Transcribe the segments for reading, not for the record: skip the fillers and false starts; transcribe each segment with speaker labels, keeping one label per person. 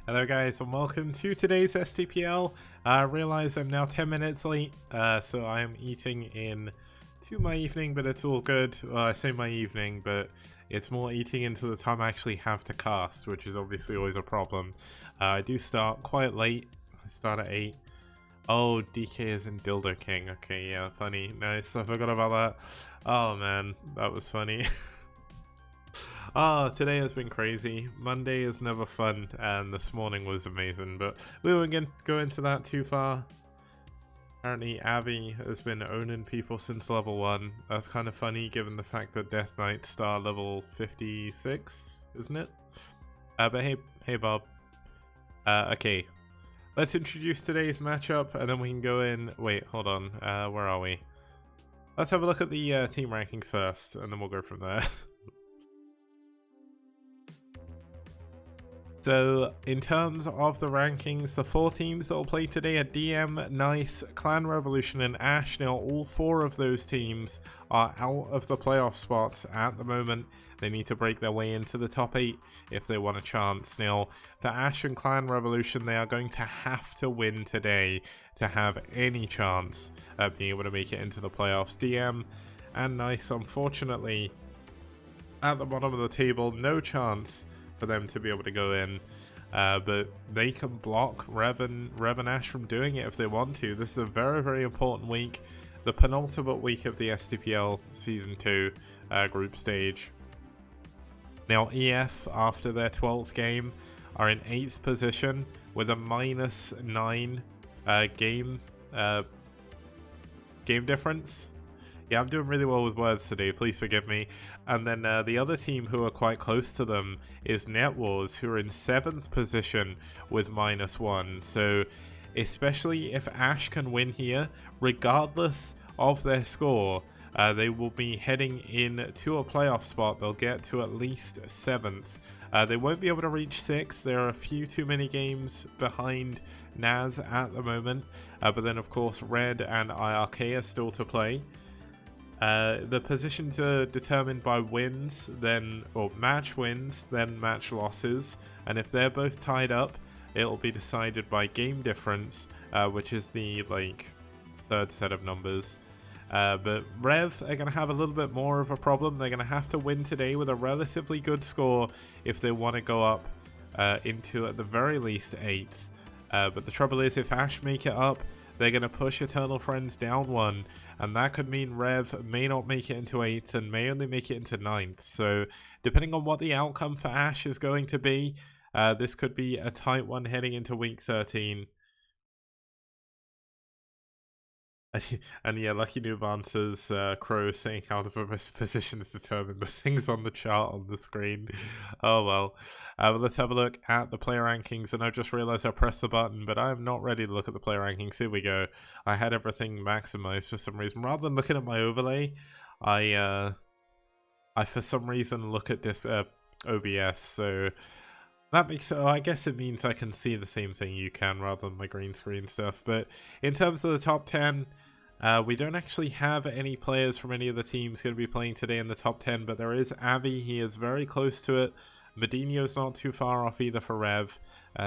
Speaker 1: Hello guys and welcome to today's STPL. I realize I'm now 10 minutes late, so I am eating into my evening, but it's all good. Well, I say my evening, but it's more eating into the time I actually have to cast, which is obviously always a problem. I do start quite late. I start at 8. Oh, DK is in Dildo King. Okay, yeah, funny. Nice, I forgot about that. Oh man, that was funny. Oh, today has been crazy. Monday is never fun, and this morning was amazing, but we won't go into that too far. Apparently, Abby has been owning people since level 1. That's kind of funny, given the fact that Death Knight's star level 56, isn't it? But hey Bob. Okay, let's introduce today's matchup, and then we can go in. Wait, hold on. Where are we? Let's have a look at the team rankings first, and then we'll go from there. So, in terms of the rankings, the 4 teams that will play today are DM, NiCe, Clan Revolution, and Ash. Now, all 4 of those teams are out of the playoff spots at the moment. They need to break their way into the top 8 if they want a chance. Now, for Ash and Clan Revolution, they are going to have to win today to have any chance at being able to make it into the playoffs. DM and NiCe, unfortunately, at the bottom of the table, no chance for them to be able to go in, but they can block ReV and Ash from doing it if they want to. This is a very important week, the penultimate week of the STPL Season 2 group stage. Now EF, after their 12th game, are in 8th position with a -9 game difference. Yeah, I'm doing really well with words today, please forgive me. And then the other team who are quite close to them is NetWars, who are in 7th position with -1. So, especially if Ash can win here, regardless of their score, they will be heading in to a playoff spot. They'll get to at least 7th. They won't be able to reach 6th. There are a few too many games behind Naz at the moment. But then, of course, Red and IRK are still to play. The positions are determined by wins, or match wins, then match losses, and if they're both tied up, it'll be decided by game difference, which is the third set of numbers. But ReV are going to have a little bit more of a problem. They're going to have to win today with a relatively good score if they want to go up into at the very least 8th. But the trouble is, if Ash make it up, they're going to push Eternal Friends down 1, and that could mean ReV may not make it into 8th and may only make it into 9th. So depending on what the outcome for Ash is going to be, this could be a tight one heading into week 13. And yeah, Lucky Noob answers Crow saying how the positions determine the things on the chart on the screen. Oh well. But let's have a look at the player rankings, and I just realized I pressed the button, but I'm not ready to look at the player rankings. Here we go. I had everything maximized for some reason. Rather than looking at my overlay, I for some reason look at this OBS, so that makes it, I guess it means I can see the same thing you can rather than my green screen stuff. But in terms of the top 10, we don't actually have any players from any of the teams going to be playing today in the top 10, but there is Avi. He is very close to it. Medino's not too far off either for ReV.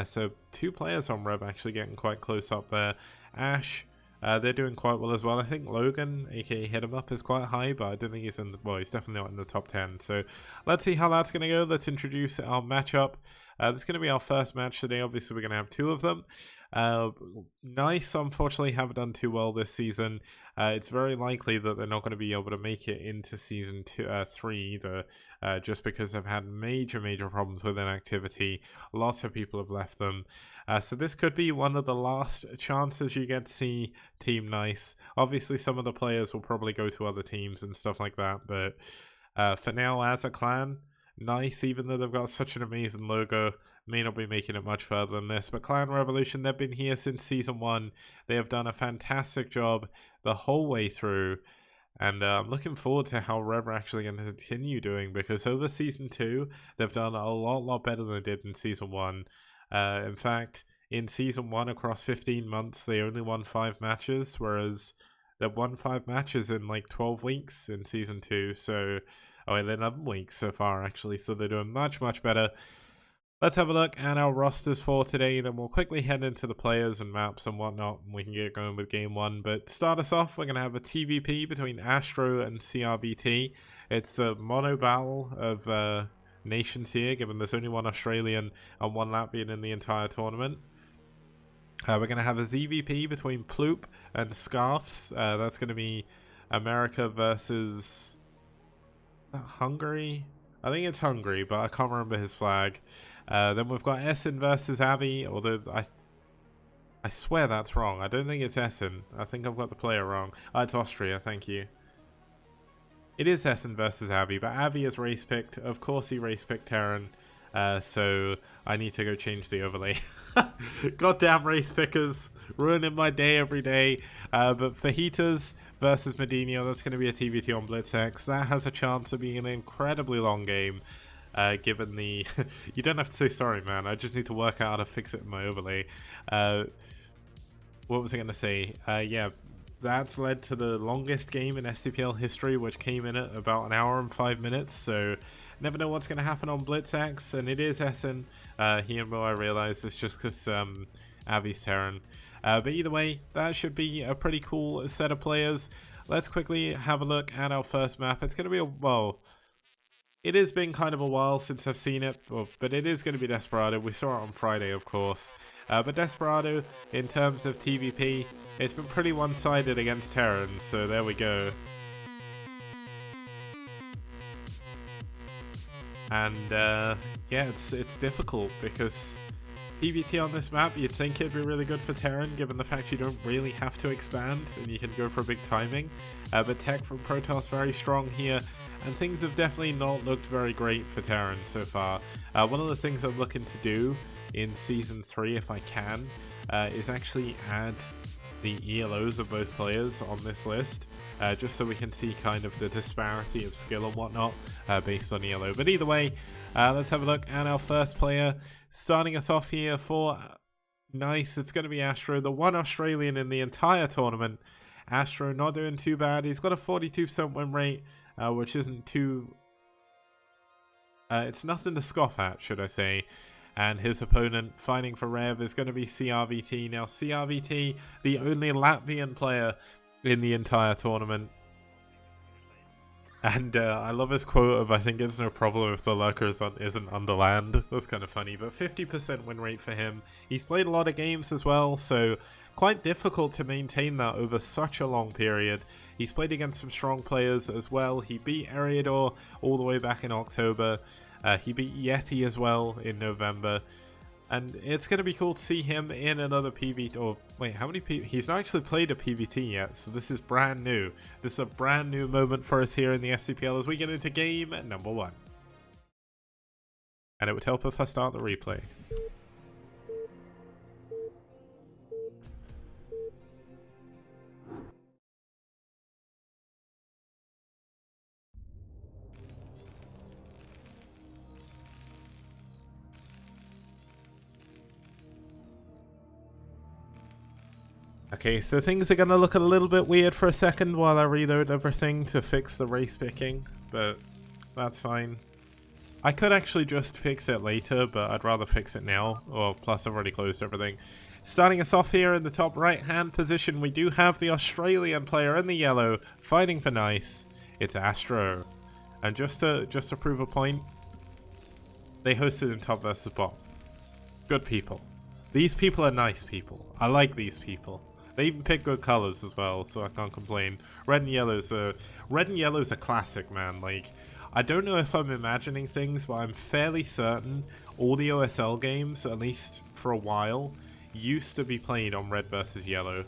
Speaker 1: So 2 players on ReV actually getting quite close up there. Ash, they're doing quite well as well. I think Logan, aka Hit 'em Up, is quite high, but I don't think he's in the, well, he's definitely not in the top 10. So let's see how that's going to go. Let's introduce our matchup. This is going to be our first match today. Obviously, we're going to have 2 of them. NiCe, unfortunately, haven't done too well this season. It's very likely that they're not going to be able to make it into season 3 either, just because they've had major problems with inactivity. Lots of people have left them. So this could be one of the last chances you get to see Team NiCe. Obviously, some of the players will probably go to other teams and stuff like that, but for now, as a clan, NiCe, even though they've got such an amazing logo, may not be making it much further than this. But Clan Revolution, they've been here since Season 1. They have done a fantastic job the whole way through. And I'm looking forward to how ReV are actually going to continue doing, because over Season 2, they've done a lot better than they did in Season 1. In fact, in Season 1, across 15 months, they only won 5 matches, whereas they've won 5 matches in 12 weeks in Season 2. So, oh, in 11 weeks so far, actually. So they're doing much better. Let's have a look at our rosters for today, then we'll quickly head into the players and maps and whatnot, and we can get going with game one. But to start us off, we're going to have a TVP between Astro and CRVT. It's a mono battle of nations here, given there's only one Australian and one Latvian in the entire tournament. We're going to have a ZVP between Ploop and Scarfs. That's going to be America versus Hungary. I think it's Hungary, but I can't remember his flag. Then we've got Essen versus Avi, although I swear that's wrong. I don't think it's Essen. I think I've got the player wrong. It's Austria, thank you. It is Essen versus Avi, but Avi is race picked. Of course he race picked Terran, so I need to go change the overlay. Goddamn race pickers, ruining my day every day. But Fajitas versus Medino, that's going to be a TVT on BlitzX. That has a chance of being an incredibly long game. Given the... You don't have to say sorry, man. I just need to work out how to fix it in my overlay. What was I going to say? Yeah, that's led to the longest game in STPL history, which came in at about 1 hour and 5 minutes. So, never know what's going to happen on BlitzX. And it is Essen. Here, I realize it's just because Avi's Terran. But either way, that should be a pretty cool set of players. Let's quickly have a look at our first map. It's going to be a... Well... It has been kind of a while since I've seen it, but it is going to be Desperado. We saw it on Friday, of course. But Desperado, in terms of TVP, it's been pretty one-sided against Terran, so there we go. And, yeah, it's difficult, because TVT on this map, you'd think it'd be really good for Terran, given the fact you don't really have to expand, and you can go for a big timing. But tech from Protoss very strong here, and things have definitely not looked very great for Terran so far. One of the things I'm looking to do in Season 3, if I can, is actually add the ELOs of both players on this list, just so we can see kind of the disparity of skill and whatnot based on ELO. But either way, let's have a look at our first player. Starting us off here for NiCe, it's going to be Astro, the one Australian in the entire tournament. Astro not doing too bad. He's got a 42% win rate, which isn't too... it's nothing to scoff at, should I say. And his opponent fighting for ReV is going to be CRVT. Now, CRVT, the only Latvian player in the entire tournament. And I love his quote of, I think it's no problem if the lurker isn't under land. That's kind of funny, but 50% win rate for him. He's played a lot of games as well, so quite difficult to maintain that over such a long period. He's played against some strong players as well. He beat Eriador all the way back in October. He beat Yeti as well in November. And it's going to be cool to see him in another PvT. Or wait, how many he's not actually played a PvT yet, so this is brand new. This is a brand new moment for us here in the STPL as we get into game number 1. And it would help if I start the replay. Okay, so things are going to look a little bit weird for a second while I reload everything to fix the race picking, but that's fine. I could actually just fix it later, but I'd rather fix it now. Or plus I've already closed everything. Starting us off here in the top right hand position, we do have the Australian player in the yellow fighting for NiCe. It's Astro. And just to prove a point, they hosted in top versus bot. Good people. These people are nice people. I like these people. They even pick good colors as well, so I can't complain. Red and yellow's a classic, man. Like, I don't know if I'm imagining things, but I'm fairly certain all the OSL games, at least for a while, used to be played on red versus yellow.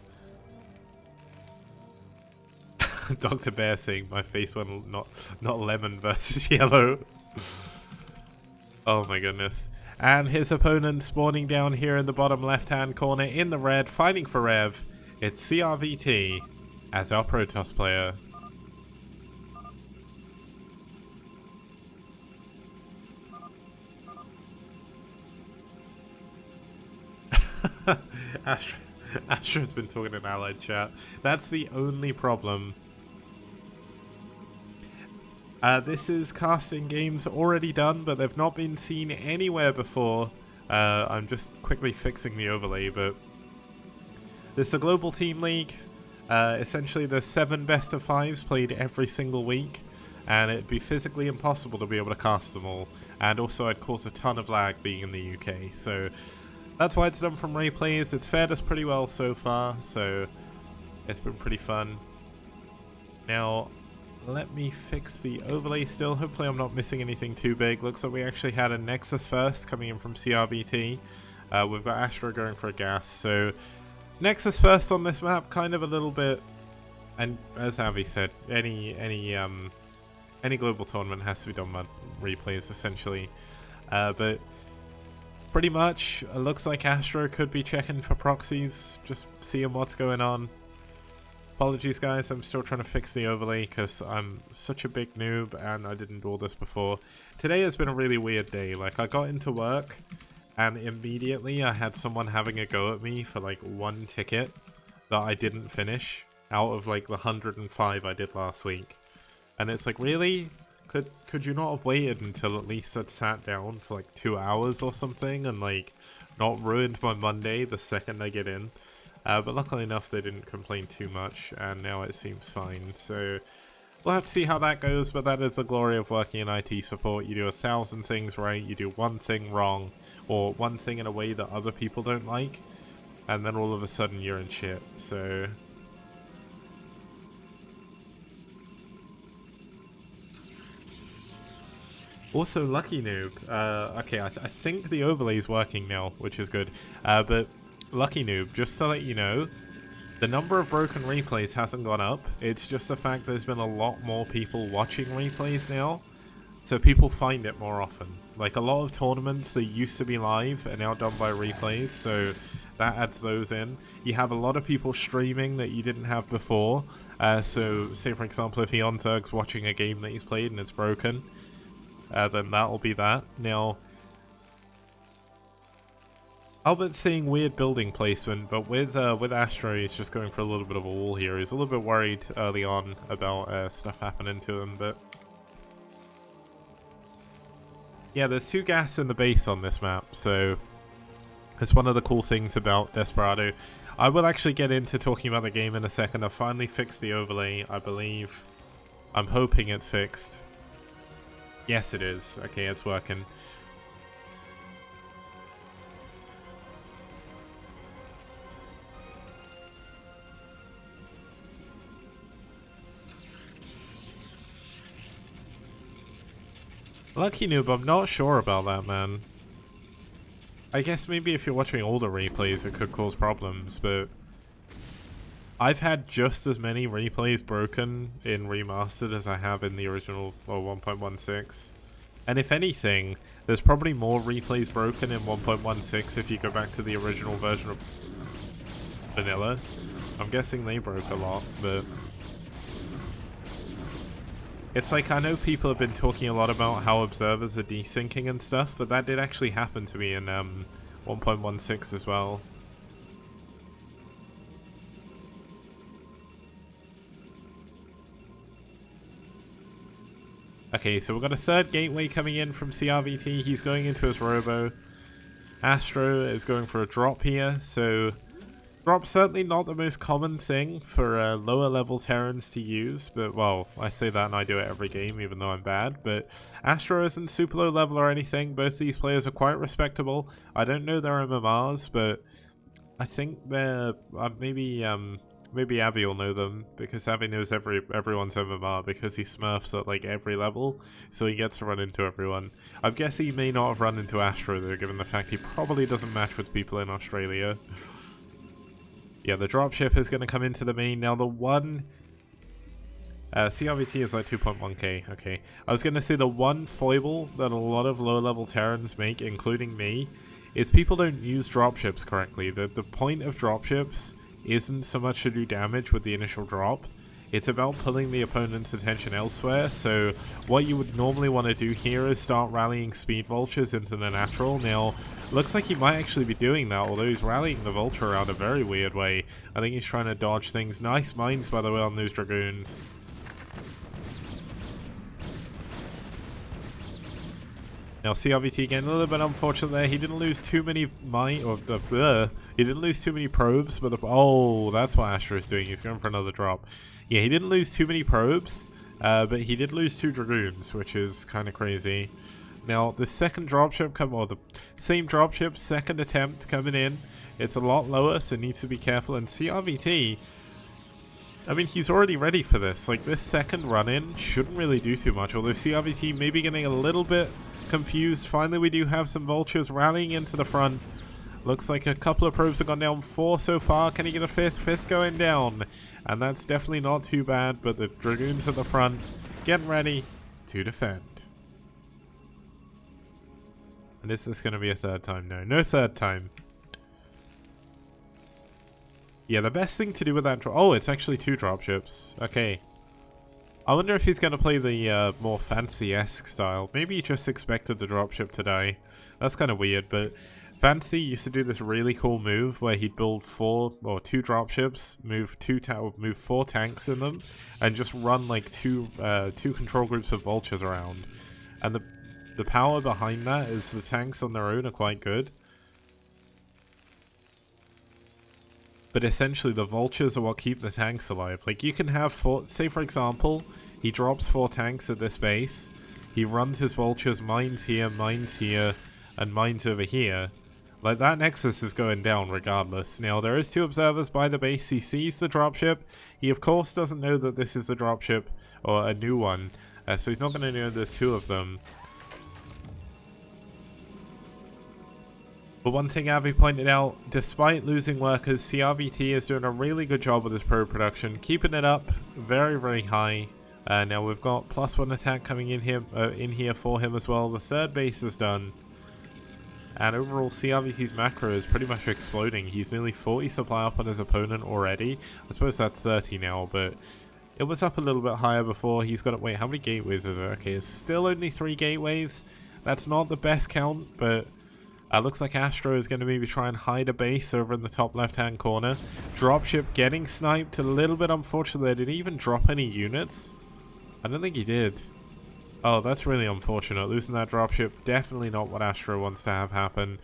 Speaker 1: Dr. Bear saying my face went not lemon versus yellow. Oh my goodness. And his opponent spawning down here in the bottom left-hand corner in the red, fighting for ReV. It's CRVT as our Protoss player. Astro's been talking in allied chat. That's the only problem. This is casting games already done, but they've not been seen anywhere before. I'm just quickly fixing the overlay, but this is a global team league. Essentially, there's 7 best of 5s played every single week, and it'd be physically impossible to be able to cast them all. And also, I'd cause a ton of lag being in the UK, so that's why it's done from replays. It's fared us pretty well so far, so it's been pretty fun. Now, let me fix the overlay still. Hopefully I'm not missing anything too big. Looks like we actually had a Nexus first coming in from CRBT. We've got Astro going for a gas. So Nexus first on this map, kind of a little bit. And as Avi said, any global tournament has to be done by replays essentially. But pretty much, it looks like Astro could be checking for proxies, just seeing what's going on. Apologies guys, I'm still trying to fix the overlay because I'm such a big noob and I didn't do all this before. Today has been a really weird day. Like, I got into work and immediately I had someone having a go at me for like 1 ticket that I didn't finish out of like the 105 I did last week. And it's like, really? Could you not have waited until at least I'd sat down for like 2 hours or something and like not ruined my Monday the second I get in? But luckily enough, they didn't complain too much, and now it seems fine. So we'll have to see how that goes, but that is the glory of working in IT support. You do 1,000 things right, you do 1 thing wrong, or 1 thing in a way that other people don't like, and then all of a sudden you're in shit. So also, Lucky Noob. Okay, I think the overlay is working now, which is good. But Lucky Noob, just to let you know, the number of broken replays hasn't gone up. It's just the fact there's been a lot more people watching replays now, so people find it more often. Like, a lot of tournaments that used to be live are now done by replays, so that adds those in. You have a lot of people streaming that you didn't have before. So, say for example, if Eonzerg's watching a game that he's played and it's broken, then that'll be that. Now, Albert's seeing weird building placement, but with Astro, he's just going for a little bit of a wall here. He's a little bit worried early on about stuff happening to him, but yeah, there's 2 gas in the base on this map, so it's one of the cool things about Desperado. I will actually get into talking about the game in a second. I've finally fixed the overlay, I believe. I'm hoping it's fixed. Yes, it is. Okay, it's working. Lucky Noob, I'm not sure about that, man. I guess maybe if you're watching older replays it could cause problems, but I've had just as many replays broken in Remastered as I have in the original 1.16. And if anything, there's probably more replays broken in 1.16 if you go back to the original version of Vanilla. I'm guessing they broke a lot, but it's like, I know people have been talking a lot about how observers are desyncing and stuff, but that did actually happen to me in 1.16 as well. Okay, so we've got a 3rd gateway coming in from CRVT. He's going into his robo. Astro is going for a drop here, so drop's certainly not the most common thing for lower level Terrans to use, but well, I say that and I do it every game even though I'm bad, but Astro isn't super low level or anything. Both these players are quite respectable. I don't know their MMRs, but I think they're maybe Avi will know them, because Avi knows everyone's MMR because he smurfs at like every level, so he gets to run into everyone. I'm guessing he may not have run into Astro though, given the fact he probably doesn't match with people in Australia. Yeah, the dropship is going to come into the main. Now the one CRVT is like 2.1k, okay. I was going to say the one foible that a lot of low-level Terrans make, including me, is people don't use dropships correctly. The point of dropships isn't so much to do damage with the initial drop, it's about pulling the opponent's attention elsewhere. So what you would normally want to do here is start rallying speed vultures into the natural. Now, looks like he might actually be doing that, although he's rallying the vulture around a very weird way. I think he's trying to dodge things. Nice mines, by the way, on those dragoons. Now CRVT getting a little bit unfortunate there. He didn't lose too many he didn't lose too many probes, but oh, that's what Astro is doing. He's going for another drop. Yeah, he didn't lose too many probes, but he did lose 2 Dragoons, which is kind of crazy. Now the second dropship the same dropship, second attempt coming in. It's a lot lower, so needs to be careful. And CRVT, I mean, he's already ready for this. Like, this second run-in shouldn't really do too much, although CRVT may be getting a little bit confused. Finally, we do have some vultures rallying into the front. Looks like a couple of probes have gone down. 4 so far. Can he get a 5th? 5th going down. And that's definitely not too bad, but the Dragoons at the front getting ready to defend. And is this going to be a third time? No, no third time. Yeah, the best thing to do with that drop... Oh, it's actually 2 dropships. Okay. I wonder if he's going to play the more fancy-esque style. Maybe he just expected the dropship to die. That's kind of weird, but Fancy used to do this really cool move where he'd build 2 dropships, move 4 tanks in them, and just run like two control groups of vultures around. And the power behind that is the tanks on their own are quite good. But essentially the vultures are what keep the tanks alive. Like, you can have 4, say for example, he drops 4 tanks at this base, he runs his vultures, mines here, and mines over here. Like, that nexus is going down regardless. Now, there is 2 observers by the base. He sees the dropship. He of course doesn't know that this is the dropship, or a new one, so he's not going to know there's 2 of them. But one thing Avi pointed out, despite losing workers, CRVT is doing a really good job with his probe production, keeping it up very, very high. Now we've got +1 attack coming in here for him as well. The 3rd base is done. And overall, CRVT's macro is pretty much exploding. He's nearly 40 supply up on his opponent already. I suppose that's 30 now, but it was up a little bit higher before. He's got to wait, how many gateways is it? Okay, it's still only 3 gateways. That's not the best count, but looks like Astro is going to maybe try and hide a base over in the top left-hand corner. Dropship getting sniped, a little bit unfortunate. Did he even drop any units? I don't think he did. Oh, that's really unfortunate. Losing that dropship, definitely not what Astro wants to have happen.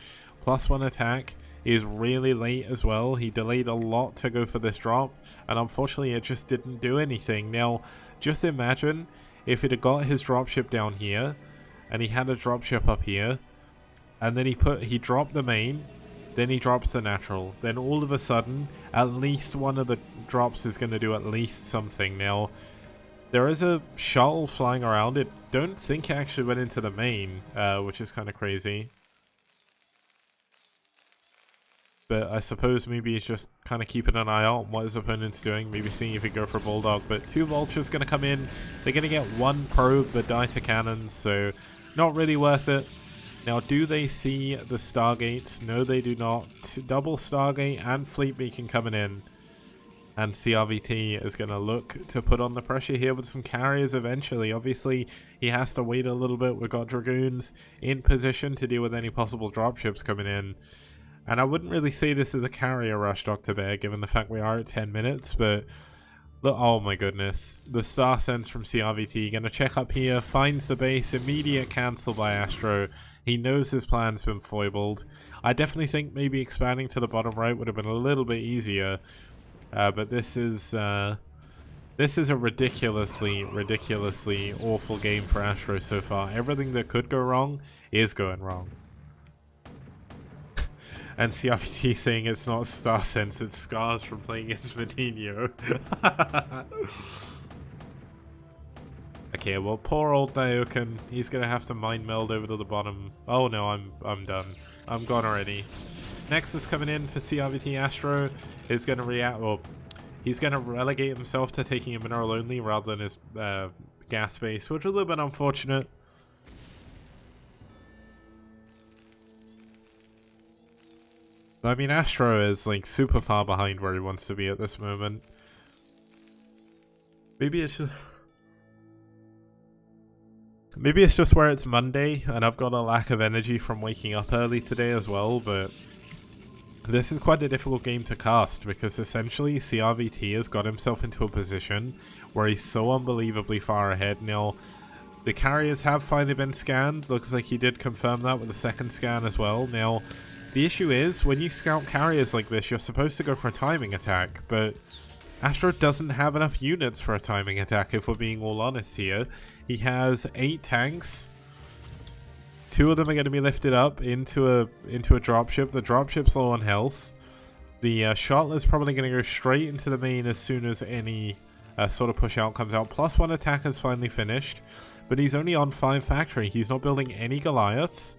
Speaker 1: +1 attack is really late as well. He delayed a lot to go for this drop, and unfortunately it just didn't do anything. Now, just imagine if it had got his dropship down here, and he had a dropship up here, and then he dropped the main, then he drops the natural. Then all of a sudden, at least one of the drops is going to do at least something. Now, there is a shuttle flying around. It don't think it actually went into the main, which is kind of crazy. But I suppose maybe he's just kind of keeping an eye out on what his opponent's doing. Maybe seeing if he go for Bulldog. But 2 vultures going to come in. They're going to get 1 probe but die to cannons. So not really worth it. Now, do they see the Stargates? No, they do not. Double Stargate and Fleet Beacon coming in. And CRVT is going to look to put on the pressure here with some carriers eventually. Obviously, he has to wait a little bit. We've got Dragoons in position to deal with any possible dropships coming in. And I wouldn't really say this is a carrier rush, Dr. Bear, given the fact we are at 10 minutes. But, look, oh my goodness. The Star Sense from CRVT. Going to check up here. Finds the base. Immediate cancel by Astro. He knows his plan's been foibled. I definitely think maybe expanding to the bottom right would have been a little bit easier. But this is a ridiculously awful game for Astro so far. Everything that could go wrong is going wrong. And CRPT saying it's not Star Sense, it's scars from playing against Medinho. Okay, well, poor old Naokan, he's gonna have to mind meld over to the bottom. Oh no, I'm done. I'm gone already. Nexus coming in for CRVT. Astro is going to react, well, he's going to relegate himself to taking a mineral only rather than his gas base, which is a little bit unfortunate. But, I mean, Astro is like super far behind where he wants to be at this moment. Maybe it's just where it's Monday and I've got a lack of energy from waking up early today as well, but this is quite a difficult game to cast because essentially CRVT has got himself into a position where he's so unbelievably far ahead. Now, The carriers have finally been scanned. Looks like he did confirm that with the second scan as well. Now, the issue is, when you scout carriers like this, you're supposed to go for a timing attack, but Astro doesn't have enough units for a timing attack, if we're being all honest here. He has 8 tanks. 2 of them are going to be lifted up into a dropship. The dropship's low on health. The Shuttler's probably going to go straight into the main as soon as any sort of push out comes out. Plus 1 attack is finally finished. But he's only on 5 factory. He's not building any Goliaths.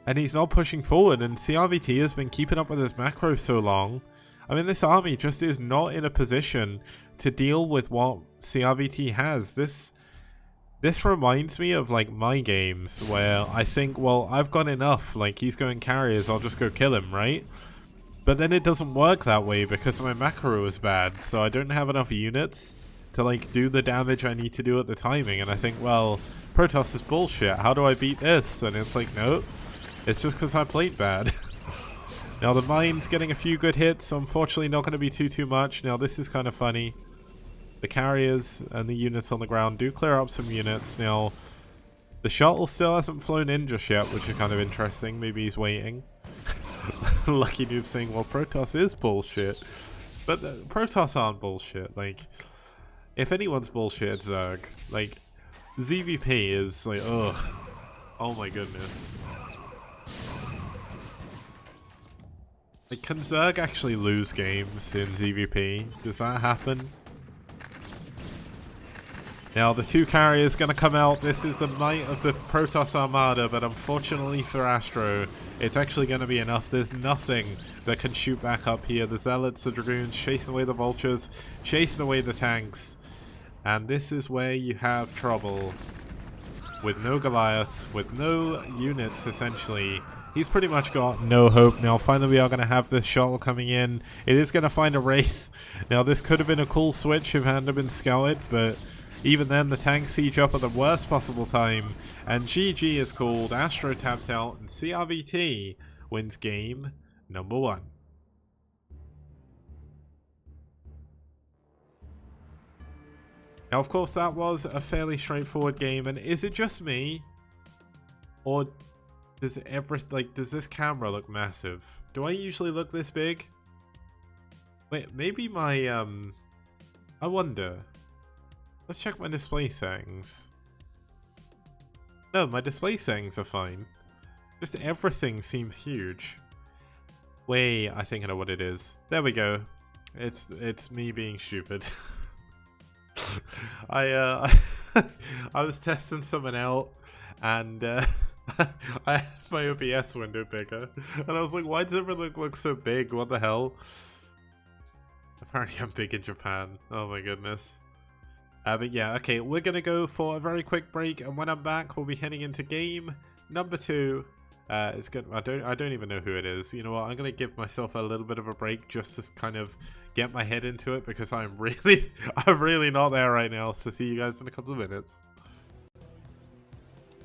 Speaker 1: And he's not pushing forward. And CRVT has been keeping up with his macro so long. I mean, this army just is not in a position to deal with what CRVT has. This reminds me of, like, my games where I think, well, I've got enough. Like, he's going carriers, I'll just go kill him, right? But then it doesn't work that way because my macro is bad. So I don't have enough units to, like, do the damage I need to do at the timing. And I think, well, Protoss is bullshit. How do I beat this? And it's like, no, it's just because I played bad. Now the mine's getting a few good hits. Unfortunately, not going to be too much. Now this is kind of funny. The carriers and the units on the ground do clear up some units. Now the shuttle still hasn't flown in just yet, which is kind of interesting. Maybe he's waiting. Lucky Noob saying, well, Protoss is bullshit. But Protoss aren't bullshit. Like, if anyone's bullshit, it's Zerg. Like, ZVP is like, ugh. Oh my goodness. Like, can Zerg actually lose games in ZVP? Does that happen? Now, the 2 carriers gonna come out. This is the might of the Protoss Armada, but unfortunately for Astro, it's actually gonna be enough. There's nothing that can shoot back up here. The Zealots, the Dragoons, chasing away the Vultures, chasing away the tanks. And this is where you have trouble. With no Goliaths, with no units, essentially. He's pretty much got no hope. Now, finally, we are going to have this shuttle coming in. It is going to find a Wraith. Now, this could have been a cool switch if it hadn't been scouted, but even then, the tank siege up at the worst possible time. And GG is called, Astro taps out, and CRVT wins game number 1. Now, of course, that was a fairly straightforward game, and is it just me? Or does does this camera look massive? Do I usually look this big? Wait, maybe my, I wonder. Let's check my display settings. No, my display settings are fine. Just everything seems huge. Wait, I think I know what it is. There we go. It's me being stupid. I was testing someone out, and I had my OBS window bigger, and I was like, why does everything look so big? What the hell? Apparently I'm big in Japan. Oh my goodness. But yeah, okay, we're gonna go for a very quick break, and when I'm back, we'll be heading into game number 2. It's good. I don't even know who it is. You know what? I'm gonna give myself a little bit of a break just to kind of get my head into it, because I'm really not there right now. So see you guys in a couple of minutes.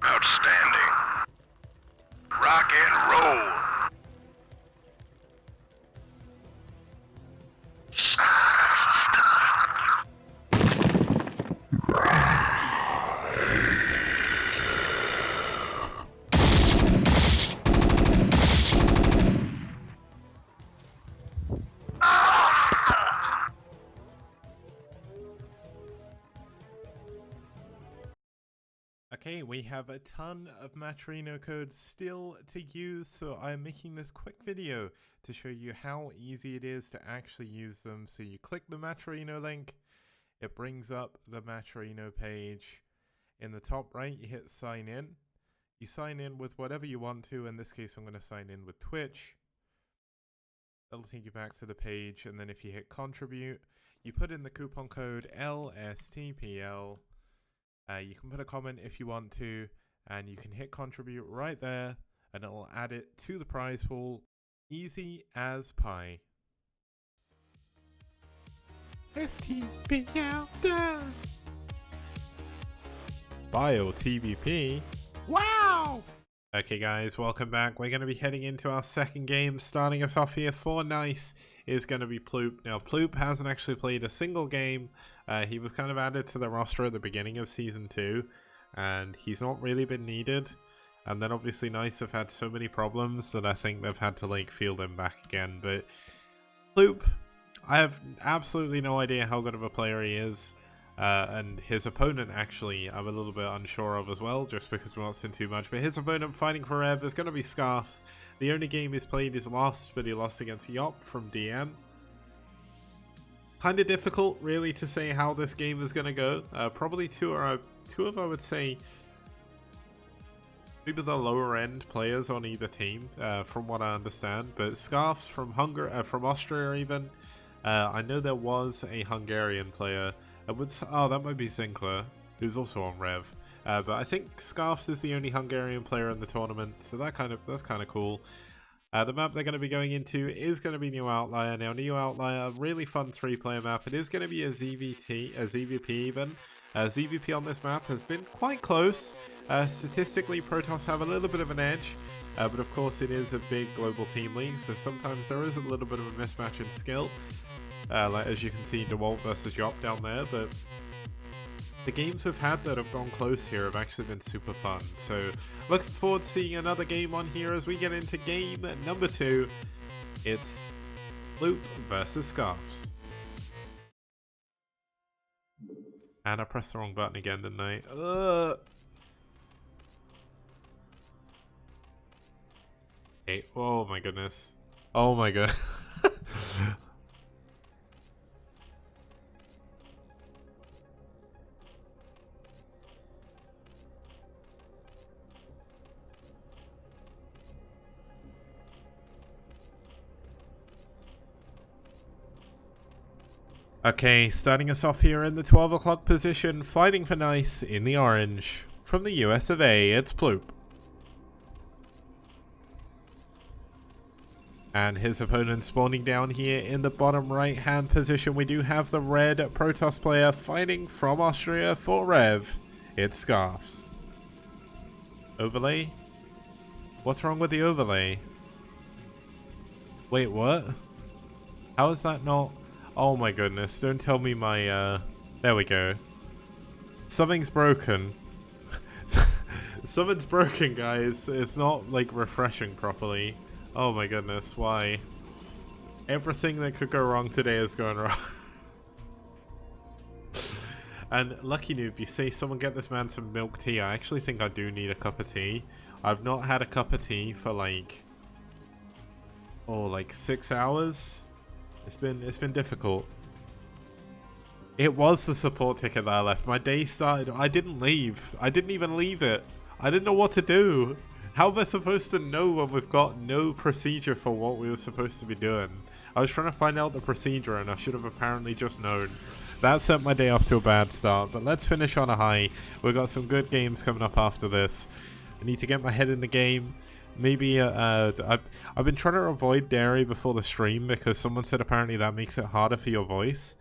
Speaker 2: Outstanding. Rock and roll.
Speaker 1: Okay, we have a ton of Matrino codes still to use, so I'm making this quick video to show you how easy it is to actually use them. So you click the Matrino link, it brings up the Matrino page. In the top right, you hit sign in. You sign in with whatever you want to. In this case, I'm going to sign in with Twitch. That'll take you back to the page, and then if you hit contribute, you put in the coupon code LSTPL. You can put a comment if you want to, and you can hit contribute right there, and it will add it to the prize pool. Easy as pie. STPL does. Bio TVP. Wow! Okay guys, welcome back. We're going to be heading into our second game. Starting us off here for NiCe is going to be Ploop. Now Ploop hasn't actually played a single game He was kind of added to the roster at the beginning of Season 2, and he's not really been needed. And then obviously NiCe have had so many problems that I think they've had to like field him back again. But Loop, I have absolutely no idea how good of a player he is. And his opponent, actually, I'm a little bit unsure of as well, just because we're not seeing too much. But his opponent fighting for ReV is going to be Scarfs. The only game he's played is lost, but he lost against Yop from DM. Kind of difficult, really, to say how this game is going to go. Probably two of, I would say, maybe the lower end players on either team, from what I understand. But Scarfs from from Austria, even. I know there was a Hungarian player. That might be Zinkler, who's also on ReV. But I think Scarfs is the only Hungarian player in the tournament, so that's kind of cool. The map they're going to be going into is going to be New Outlier. Now, New Outlier, really fun 3-player map. It is going to be a ZVP even. ZVP on this map has been quite close. Statistically, Protoss have a little bit of an edge, but of course it is a big global team league, so sometimes there is a little bit of a mismatch in skill. Like as you can see, DeWalt versus Yop down there, but the games we've had that have gone close here have actually been super fun. So looking forward to seeing another game on here as we get into game number 2. It's Loop versus Scarfs. And I pressed the wrong button again, didn't I? Hey, oh my goodness. Oh my god. Okay, starting us off here in the 12 o'clock position, fighting for NiCe in the orange. From the US of A, it's Ploop. And his opponent spawning down here in the bottom right hand position, we do have the red Protoss player fighting from Austria for ReV. It's Scarfs. Overlay? What's wrong with the overlay? Wait, what? How is that not... Oh my goodness, don't tell me my, there we go. Something's broken. Something's broken, guys. It's not, like, refreshing properly. Oh my goodness, why? Everything that could go wrong today is going wrong. And Lucky Noob, you say someone get this man some milk tea. I actually think I do need a cup of tea. I've not had a cup of tea for, like... oh, like 6 hours? It's been difficult. It was the support ticket that I left. My day started. I didn't leave. I didn't even leave it. I didn't know what to do. How am I supposed to know when we've got no procedure for what we were supposed to be doing? I was trying to find out the procedure and I should have apparently just known. That set my day off to a bad start, but let's finish on a high. We've got some good games coming up after this. I need to get my head in the game. Maybe I've been trying to avoid dairy before the stream because someone said apparently that makes it harder for your voice.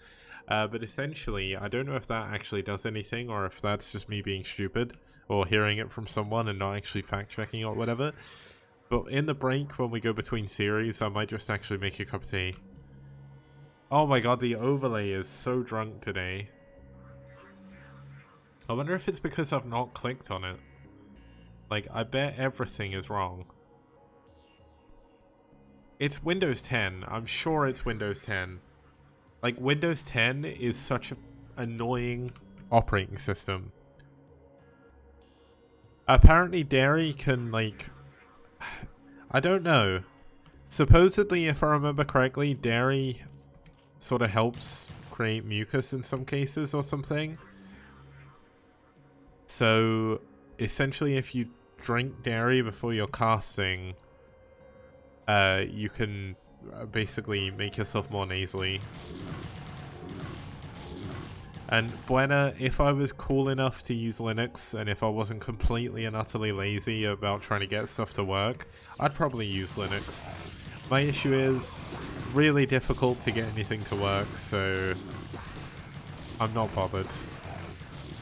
Speaker 1: But essentially, I don't know if that actually does anything or if that's just me being stupid or hearing it from someone and not actually fact-checking or whatever. But in the break, when we go between series, I might just actually make a cup of tea. Oh my god, the overlay is so drunk today. I wonder if it's because I've not clicked on it. Like, I bet everything is wrong. It's Windows 10. I'm sure it's Windows 10. Like, Windows 10 is such an annoying operating system. Apparently, dairy can, like... I don't know. Supposedly, if I remember correctly, dairy sort of helps create mucus in some cases or something. So... essentially, if you drink dairy before you're casting, you can basically make yourself more nasally. And Buena, if I was cool enough to use Linux, and if I wasn't completely and utterly lazy about trying to get stuff to work, I'd probably use Linux. My issue is really difficult to get anything to work, so I'm not bothered.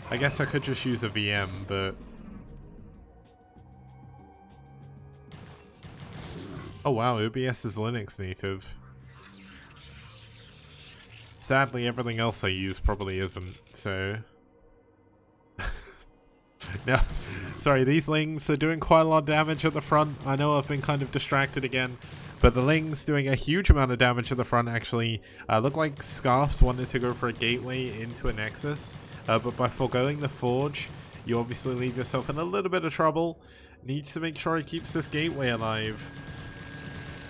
Speaker 1: I guess I could just use a VM, but... oh wow, OBS is Linux native. Sadly, everything else I use probably isn't, so... No, sorry, these Lings are doing quite a lot of damage at the front. I know I've been kind of distracted again, but the Lings doing a huge amount of damage at the front actually. Look like Scarfs wanted to go for a gateway into a Nexus, but by foregoing the Forge, you obviously leave yourself in a little bit of trouble. Needs to make sure he keeps this gateway alive.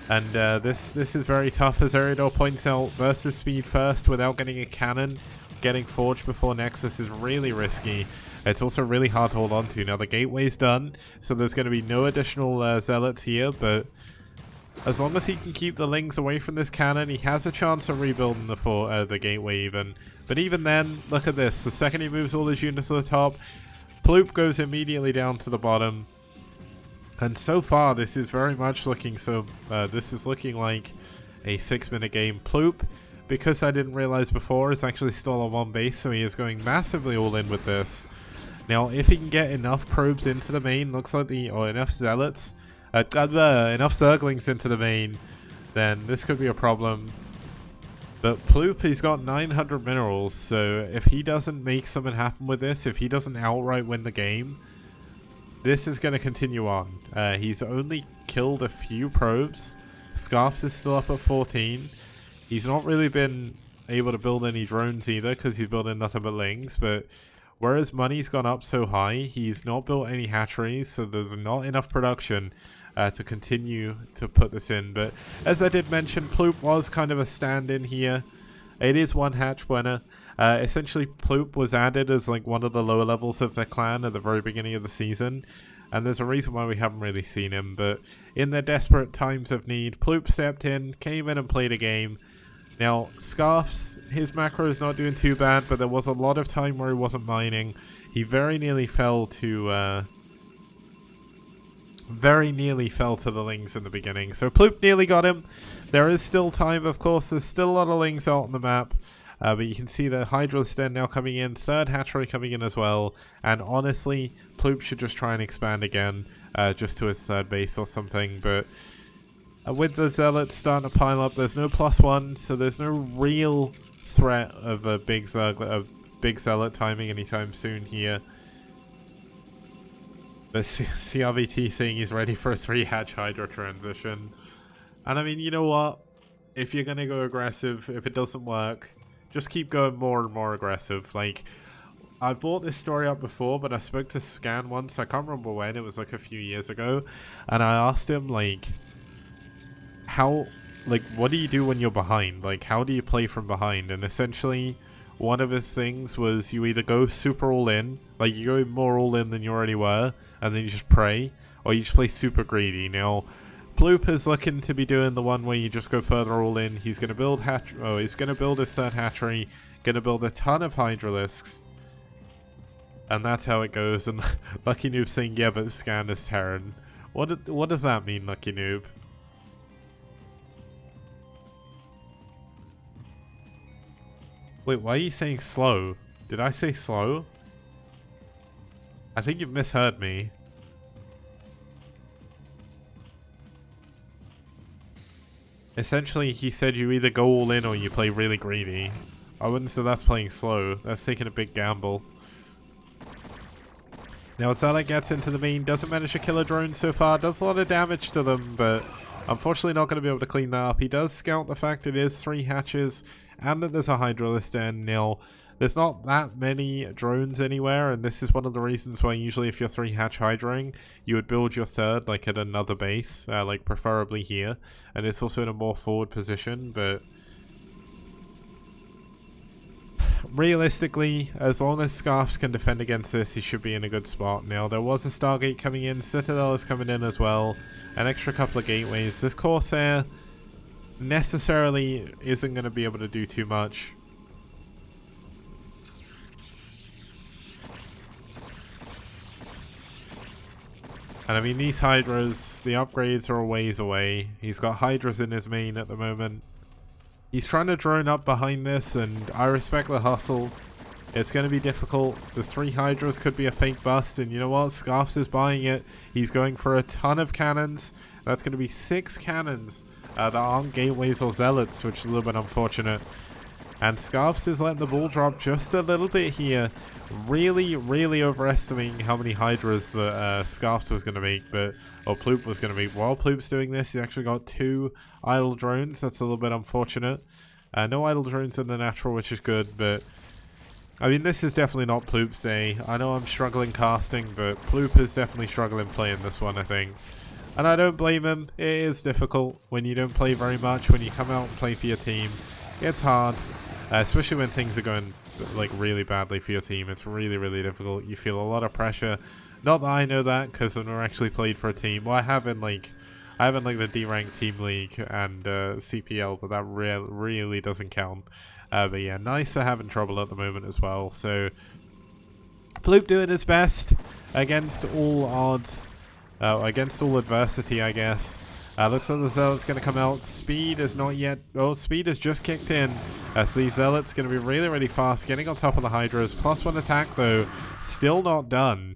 Speaker 1: And this is very tough, as Eridor points out. Versus speed first without getting a cannon. Getting Forge before Nexus is really risky. It's also really hard to hold on to. Now the gateway's done, so there's going to be no additional Zealots here, but as long as he can keep the Lings away from this cannon, he has a chance of rebuilding the gateway even. But even then, look at this. The second he moves all his units to the top, Ploop goes immediately down to the bottom. And so far, this is very much looking this is looking like a 6-minute game. Ploop, because I didn't realize before, is actually still on one base, so he is going massively all in with this. Now, if he can get enough probes into the main, looks like or enough zealots, enough zerglings into the main, then this could be a problem. But Ploop, he's got 900 minerals, so if he doesn't make something happen with this, if he doesn't outright win the game, this is going to continue on. He's only killed a few probes. Scarfs is still up at 14. He's not really been able to build any drones either, because he's building nothing but Lings, but whereas money's gone up so high, he's not built any hatcheries, so there's not enough production to continue to put this in. But as I did mention, Ploop was kind of a stand-in here. It is one hatch winner. Essentially, Ploop was added as like one of the lower levels of their clan at the very beginning of the season, and there's a reason why we haven't really seen him. But in their desperate times of need, Ploop stepped in, came in and played a game. Now, Scarfs, his macro is not doing too bad, but there was a lot of time where he wasn't mining. He very nearly fell to the Lings in the beginning. So Ploop nearly got him. There is still time, of course. There's still a lot of Lings out on the map. But you can see the Hydra's Den now coming in. Third hatchery coming in as well. And honestly, Ploop should just try and expand again. Just to his third base or something. But with the Zealots starting to pile up, there's no +1. So there's no real threat of a big Zealot timing anytime soon here. But CRVT saying he's ready for a 3-hatch Hydra transition. And I mean, you know what? If you're going to go aggressive, if it doesn't work, just keep going more and more aggressive. Like, I brought this story up before, but I spoke to Scan once. I can't remember when. It was like a few years ago. And I asked him, like, what do you do when you're behind? Like, how do you play from behind? And essentially, one of his things was you either go super all in, like you go more all in than you already were, and then you just pray, or you just play super greedy. Now, Ploop is looking to be doing the one where you just go further all in. He's going to build he's going to build his third hatchery, going to build a ton of Hydralisks, and that's how it goes. And Lucky Noob saying, yeah, but Scan is Terran. What does that mean, Lucky Noob? Wait, why are you saying slow? Did I say slow? I think you've misheard me. Essentially, he said you either go all in or you play really greedy. I wouldn't say that's playing slow. That's taking a big gamble. Now, Zala gets into the main, doesn't manage to kill a drone so far, does a lot of damage to them, but unfortunately not going to be able to clean that up. He does scout the fact it is 3 hatches, and that there's a Hydralisk Den. Now, there's not that many drones anywhere, and this is one of the reasons why usually if you're 3-hatch Hydraing, you would build your third like at another base, like preferably here, and it's also in a more forward position. But realistically, as long as Scarfs can defend against this, he should be in a good spot. Now, there was a Stargate coming in, Citadel is coming in as well, an extra couple of gateways. This Corsair necessarily isn't going to be able to do too much. And I mean, these Hydras, the upgrades are a ways away. He's got Hydras in his main at the moment. He's trying to drone up behind this, and I respect the hustle. It's going to be difficult. The 3 Hydras could be a fake bust, and you know what? Scarfs is buying it. He's going for a ton of cannons. That's going to be 6 cannons that aren't gateways or zealots, which is a little bit unfortunate. And Scarfs is letting the ball drop just a little bit here. Really, really overestimating how many Hydras that Scarfs was going to make, or Ploop was going to make. While Ploop's doing this, he actually got 2 idle drones. That's a little bit unfortunate. No idle drones in the natural, which is good, but I mean, this is definitely not Ploop's day. I know I'm struggling casting, but Ploop is definitely struggling playing this one, I think. And I don't blame him. It is difficult when you don't play very much, when you come out and play for your team. It's hard, especially when things are going like really badly for your team. It's really, really difficult. You feel a lot of pressure. Not that I know that, because I've never actually played for a team. Well, I have in like the D-Rank Team League and CPL, but that really doesn't count. But yeah, NiCe are having trouble at the moment as well. So Ploop doing his best against all odds, against all adversity, I guess. Looks like the Zealot's going to come out. Speed is not yet. Oh, Speed has just kicked in. So the Zealot's going to be really, really fast, getting on top of the Hydras. +1 attack, though, still not done,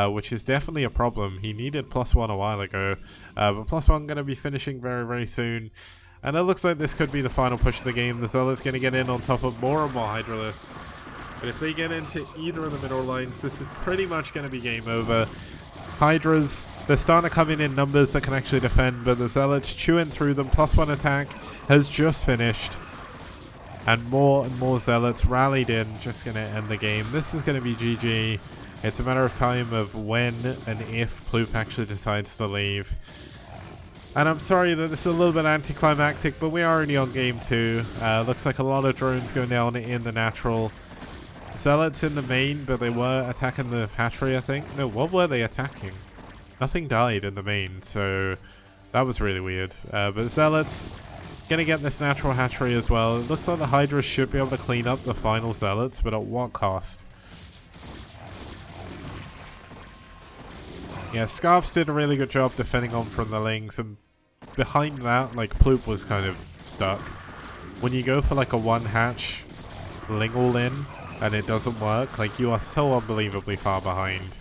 Speaker 1: which is definitely a problem. He needed +1 a while ago, but +1 going to be finishing very, very soon. And it looks like this could be the final push of the game. The Zealot's going to get in on top of more and more Hydralisks. But if they get into either of the middle lines, this is pretty much going to be game over. Hydras, they're starting to come in numbers that can actually defend, but the Zealots chewing through them. +1 attack has just finished. And more Zealots rallied in, just going to end the game. This is going to be GG. It's a matter of time of when and if Ploop actually decides to leave. And I'm sorry that this is a little bit anticlimactic, but we are already on game 2. Looks like a lot of drones going down in the natural. Zealots in the main, but they were attacking the hatchery, I think. No, what were they attacking? Nothing died in the main, so that was really weird. But Zealots gonna get this natural hatchery as well. It looks like the Hydra should be able to clean up the final Zealots, but at what cost? Yeah, Scarfs did a really good job defending on from the Lings, and behind that, like, Ploop was kind of stuck. When you go for like a 1 hatch Ling all in, and it doesn't work, like, you are so unbelievably far behind.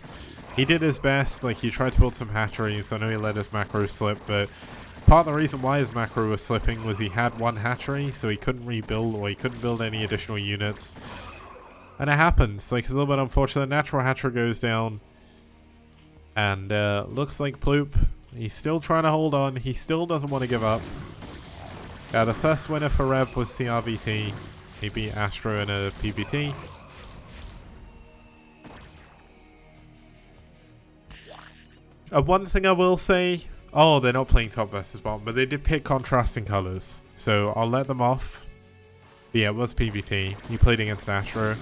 Speaker 1: He did his best, like, he tried to build some hatcheries. I know he let his macro slip, but part of the reason why his macro was slipping was he had 1 hatchery, so he couldn't rebuild, or he couldn't build any additional units. And it happens, like, it's a little bit unfortunate. Natural hatchery goes down, and looks like Ploop, he's still trying to hold on. He still doesn't want to give up. The first winner for ReV was CRVT. He beat Astro in a PBT. One thing I will say, oh, they're not playing top versus bottom, but they did pick contrasting colors, so I'll let them off. But yeah, it was PBT. He played against Astro.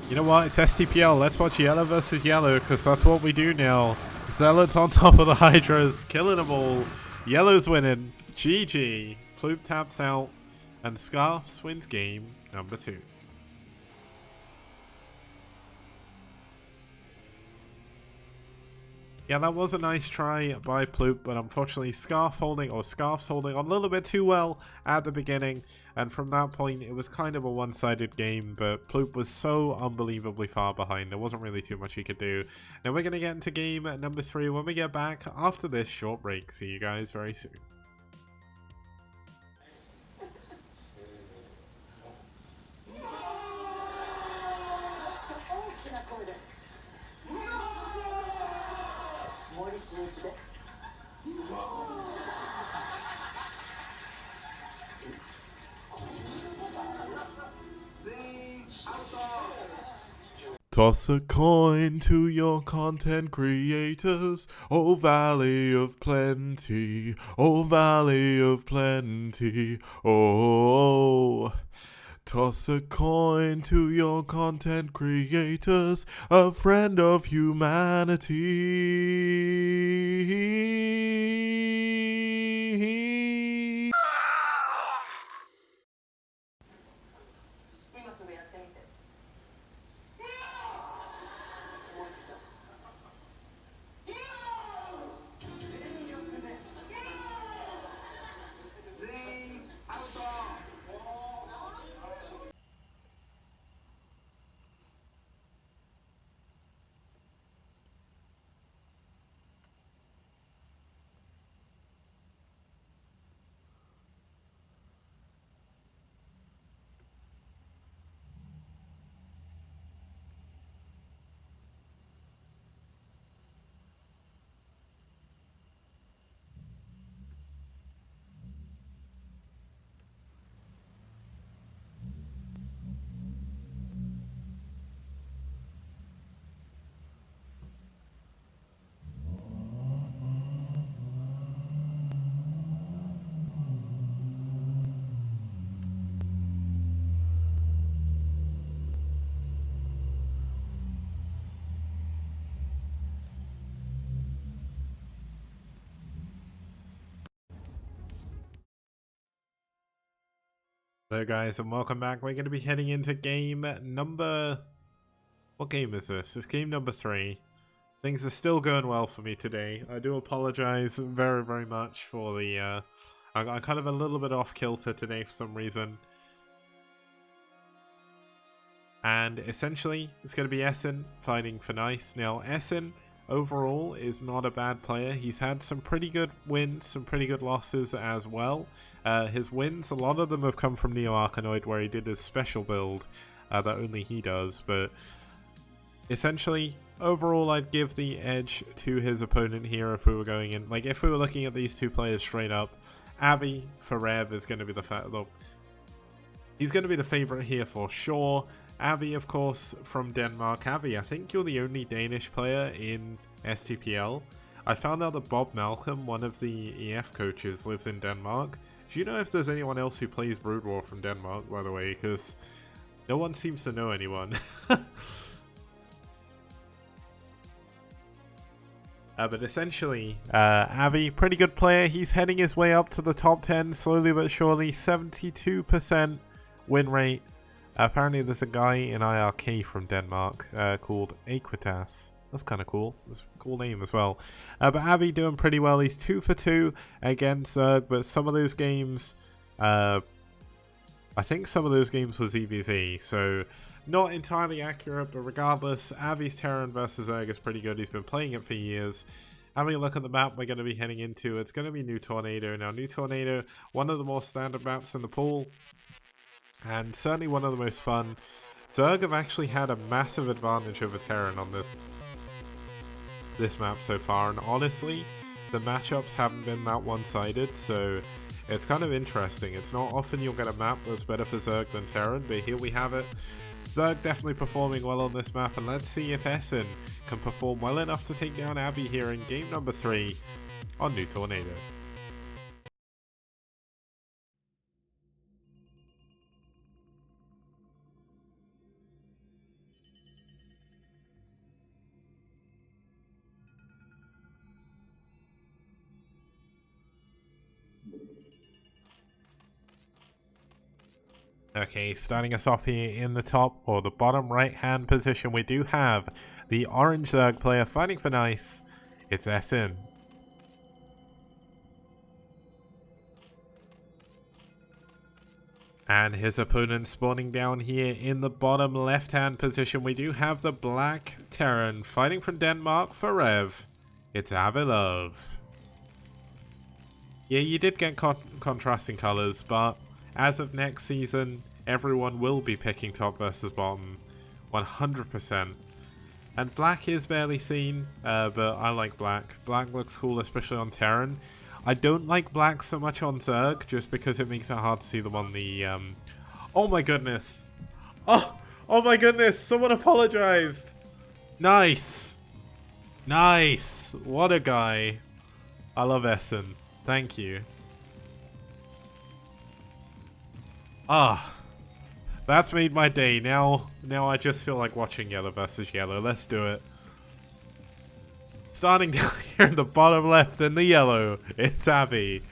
Speaker 1: You know what? It's STPL. Let's watch yellow versus yellow, because that's what we do now. Zealots on top of the Hydras, killing them all. Yellow's winning. GG. Ploop taps out, and Scarfs wins game number 2. Yeah, that was a nice try by Ploop, but unfortunately Scarfs holding on a little bit too well at the beginning, and from that point it was kind of a one-sided game, but Ploop was so unbelievably far behind, there wasn't really too much he could do. Now we're going to get into game number 3 when we get back after this short break. See you guys very soon. Toss a coin to your content creators, oh valley of plenty, oh valley of plenty, oh. Toss a coin to your content creators, a friend of humanity. Hello guys and welcome back. We're going to be heading into game number... What game is this? It's game number 3. Things are still going well for me today. I do apologize very, very much for the... I'm kind of a little bit off kilter today for some reason. And essentially, it's going to be Essen fighting for NiCe. Now, Essen overall is not a bad player. He's had some pretty good wins, some pretty good losses as well. His wins, a lot of them have come from Neo Arkanoid, where he did his special build that only he does. But essentially, overall, I'd give the edge to his opponent here if we were going in. Like, if we were looking at these two players straight up, Abby for ReV is going to be he's going to be the favorite here for sure. Abby, of course, from Denmark. Abby, I think you're the only Danish player in STPL. I found out that Bob Malcolm, one of the EF coaches, lives in Denmark. Do you know if there's anyone else who plays Brood War from Denmark, by the way? Because no one seems to know anyone. But essentially, Abby, pretty good player. He's heading his way up to the top 10, slowly but surely. 72% win rate. Apparently there's a guy in IRK from Denmark called Equitas. That's kind of cool. That's a cool name as well. But Abby doing pretty well. He's 2 for 2 against Zerg, but some of those games... I think some of those games was EVZ, so not entirely accurate, but regardless, Abby's Terran versus Zerg is pretty good. He's been playing it for years. Having a look at the map we're going to be heading into, it's going to be New Tornado. Now, New Tornado, one of the more standard maps in the pool, and certainly one of the most fun. Zerg have actually had a massive advantage over Terran on this map so far, and honestly, the matchups haven't been that one-sided, so it's kind of interesting. It's not often you'll get a map that's better for Zerg than Terran, but here we have it. Zerg definitely performing well on this map, and let's see if Essen can perform well enough to take down Abby here in game number 3 on New Tornado. Okay, starting us off here in the top, or the bottom right-hand position, we do have the orange Zerg player fighting for NiCe. It's Essen. And his opponent spawning down here in the bottom left-hand position, we do have the black Terran fighting from Denmark for ReV. It's Avilov. Yeah, you did get contrasting colors, but as of next season, everyone will be picking top versus bottom, 100%. And black is barely seen, but I like black. Black looks cool, especially on Terran. I don't like black so much on Zerg, just because it makes it hard to see them on the... Oh my goodness! Oh my goodness! Someone apologized! NiCe! NiCe! What a guy. I love Essen. Thank you. Ah, that's made my day. Now I just feel like watching yellow versus yellow. Let's do it. Starting down here in the bottom left in the yellow, it's Abby.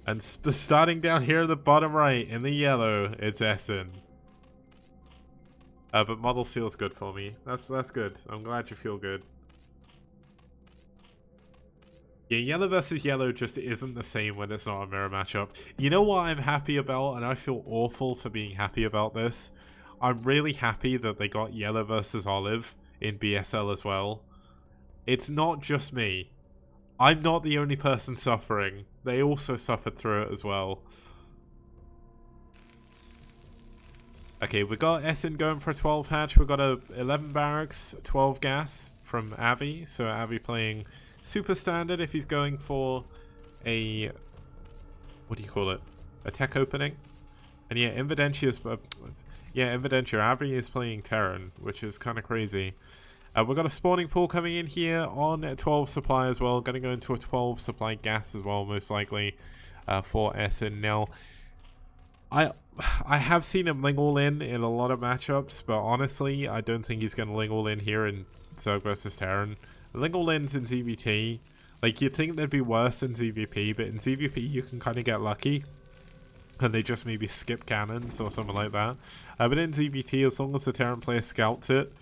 Speaker 1: And starting down here in the bottom right in the yellow, it's Essen. But model feels good for me. That's good. I'm glad you feel good. Yeah, yellow versus yellow just isn't the same when it's not a mirror matchup. You know what I'm happy about, and I feel awful for being happy about this? I'm really happy that they got yellow versus olive in BSL as well. It's not just me. I'm not the only person suffering. They also suffered through it as well. Okay, we got Essen going for a 12 hatch. We got a 11 barracks, 12 gas from Abby. So Abby playing super standard if he's going for a, what do you call it, a tech opening. And yeah, Invidentia Abby is playing Terran, which is kind of crazy. We've got a spawning pool coming in here on a 12 supply as well. Going to go into a 12 supply gas as well, most likely, for Essen. Now, I have seen him ling all in a lot of matchups, but honestly, I don't think he's going to ling all in here in Zerg versus Terran. Ling all ins in ZVT, like, you'd think they'd be worse in ZVP, but in ZVP you can kind of get lucky. and they just maybe skip cannons or something like that. But in ZBT, as long as the Terran player scouts it,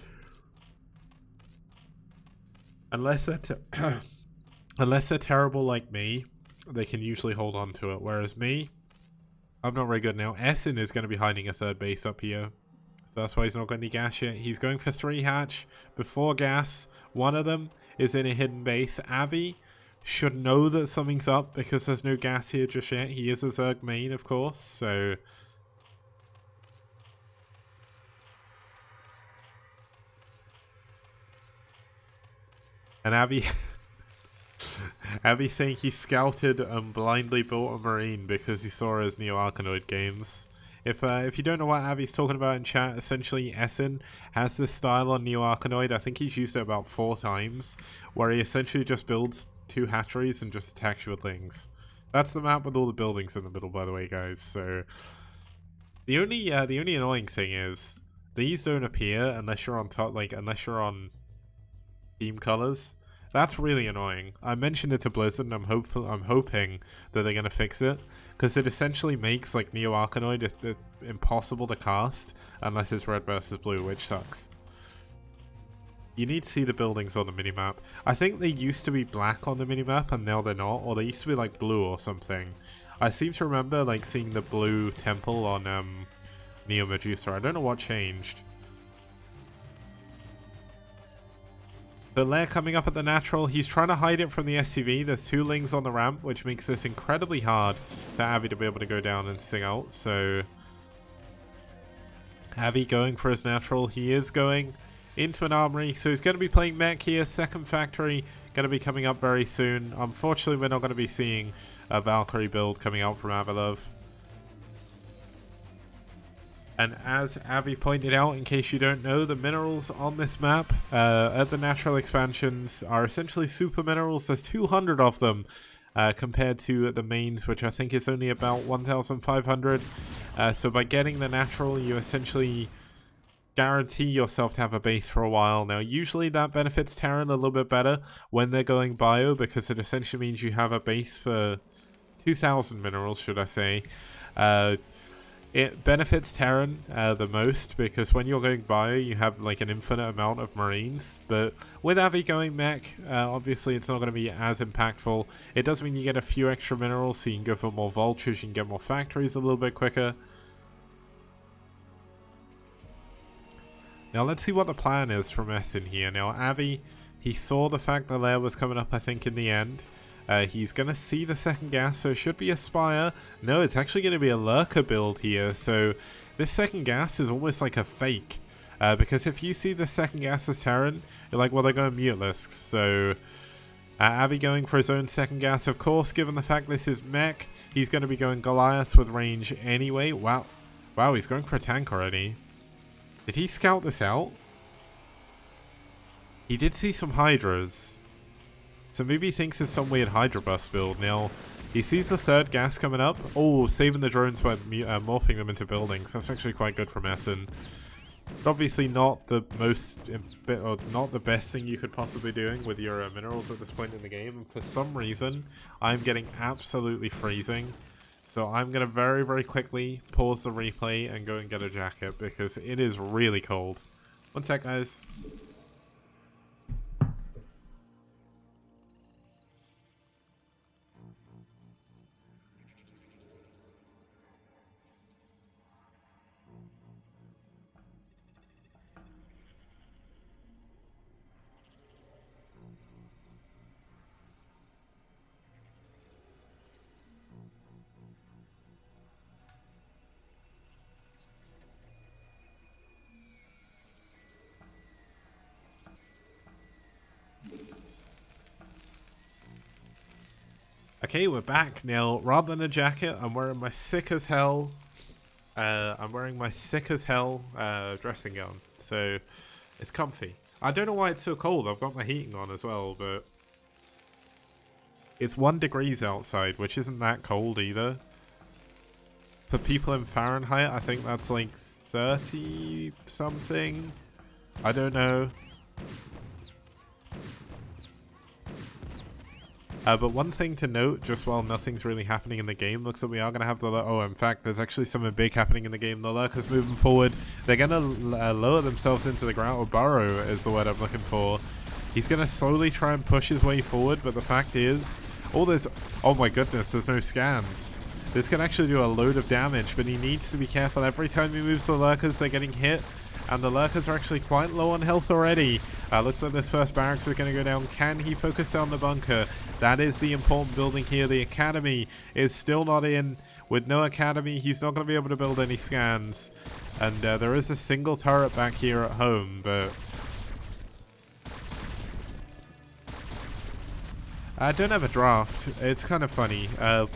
Speaker 1: unless they're unless they're terrible like me, they can usually hold on to it. Whereas me, I'm not very good now. Essen is going to be hiding a third base up here. So that's why he's not going to gas yet. He's going for 3 hatch before gas. One of them is in a hidden base. Avi should know that something's up because there's no gas here just yet. He is a Zerg main, of course, so... And Avi... Avi think he scouted and blindly built a marine because he saw his Neo-Arkanoid games. If you don't know what Avi's talking about in chat, essentially Essen has this style on Neo-Arkanoid. I think he's used it about 4 times, where he essentially just builds 2 hatcheries and just attacks you with things. That's the map with all the buildings in the middle, by the way, guys. So the only annoying thing is these don't appear unless you're on top, like unless you're on team colors. That's really annoying. I mentioned it to Blizzard, and I'm hoping that they're gonna fix it, because it essentially makes like Neo-Arkanoid impossible to cast unless it's red versus blue, which sucks. You need to see the buildings on the minimap. I think they used to be black on the minimap and now they're not, or they used to be like blue or something. I seem to remember like seeing the blue temple on Neo Medusa. I don't know what changed. The lair coming up at the natural. He's trying to hide it from the SCV. There's 2 lings on the ramp, which makes this incredibly hard for Avi to be able to go down and sing out. So Avi going for his natural. He is going into an armory, so he's going to be playing mech here. Second factory going to be coming up very soon. Unfortunately, we're not going to be seeing a Valkyrie build coming out from Avilov. And as Avi pointed out, in case you don't know, the minerals on this map at the natural expansions are essentially super minerals. There's 200 of them compared to the mains, which I think is only about 1,500. So by getting the natural, you essentially guarantee yourself to have a base for a while. Now, usually that benefits Terran a little bit better when they're going bio, because it essentially means you have a base for 2,000 minerals, should I say. It benefits Terran the most, because when you're going bio, you have like an infinite amount of marines. But with Avi going mech, obviously it's not going to be as impactful. It does mean you get a few extra minerals, so you can go for more vultures, you can get more factories a little bit quicker. Now let's see what the plan is from Essen here. Now Avi, he saw the fact the lair was coming up, I think, in the end. He's going to see the second gas, so it should be a Spire. No, it's actually going to be a Lurker build here, so this second gas is almost like a fake. Because if you see the second gas as Terran, you're like, well, they're going Mutalisks. So Avi going for his own second gas, of course, given the fact this is mech, he's going to be going Goliath with range anyway. Wow, he's going for a tank already. Did he scout this out? He did see some Hydras. So maybe he thinks it's some weird Hydra bust build. Now, he sees the third gas coming up. Oh, saving the drones by morphing them into buildings. That's actually quite good from Essen. But obviously not the most, or not the best thing you could possibly be doing with your minerals at this point in the game. And for some reason, I'm getting absolutely freezing. So I'm going to very, very quickly pause the replay and go and get a jacket, because it is really cold. One sec, guys. Okay, we're back now. Rather than a jacket, I'm wearing my sick as hell. Dressing gown, so it's comfy. I don't know why it's so cold. I've got my heating on as well, but it's 1 degrees outside, which isn't that cold either. For people in Fahrenheit, I think that's like 30 something. I don't know. But one thing to note, just while nothing's really happening in the game, looks like we are going to have the... Oh, in fact, there's actually something big happening in the game. The Lurkers moving forward. They're going to lower themselves into the ground, or burrow is the word I'm looking for. He's going to slowly try and push his way forward, but the fact is... Oh, there's... Oh my goodness, there's no scans. This can actually do a load of damage, but he needs to be careful. Every time he moves the Lurkers, they're getting hit. And the Lurkers are actually quite low on health already. Looks like this first barracks is going to go down. Can he focus down the bunker? That is the important building here. The academy is still not in. With no academy, he's not going to be able to build any scans. And there is a single turret back here at home, but... I don't have a draft. It's kind of funny. I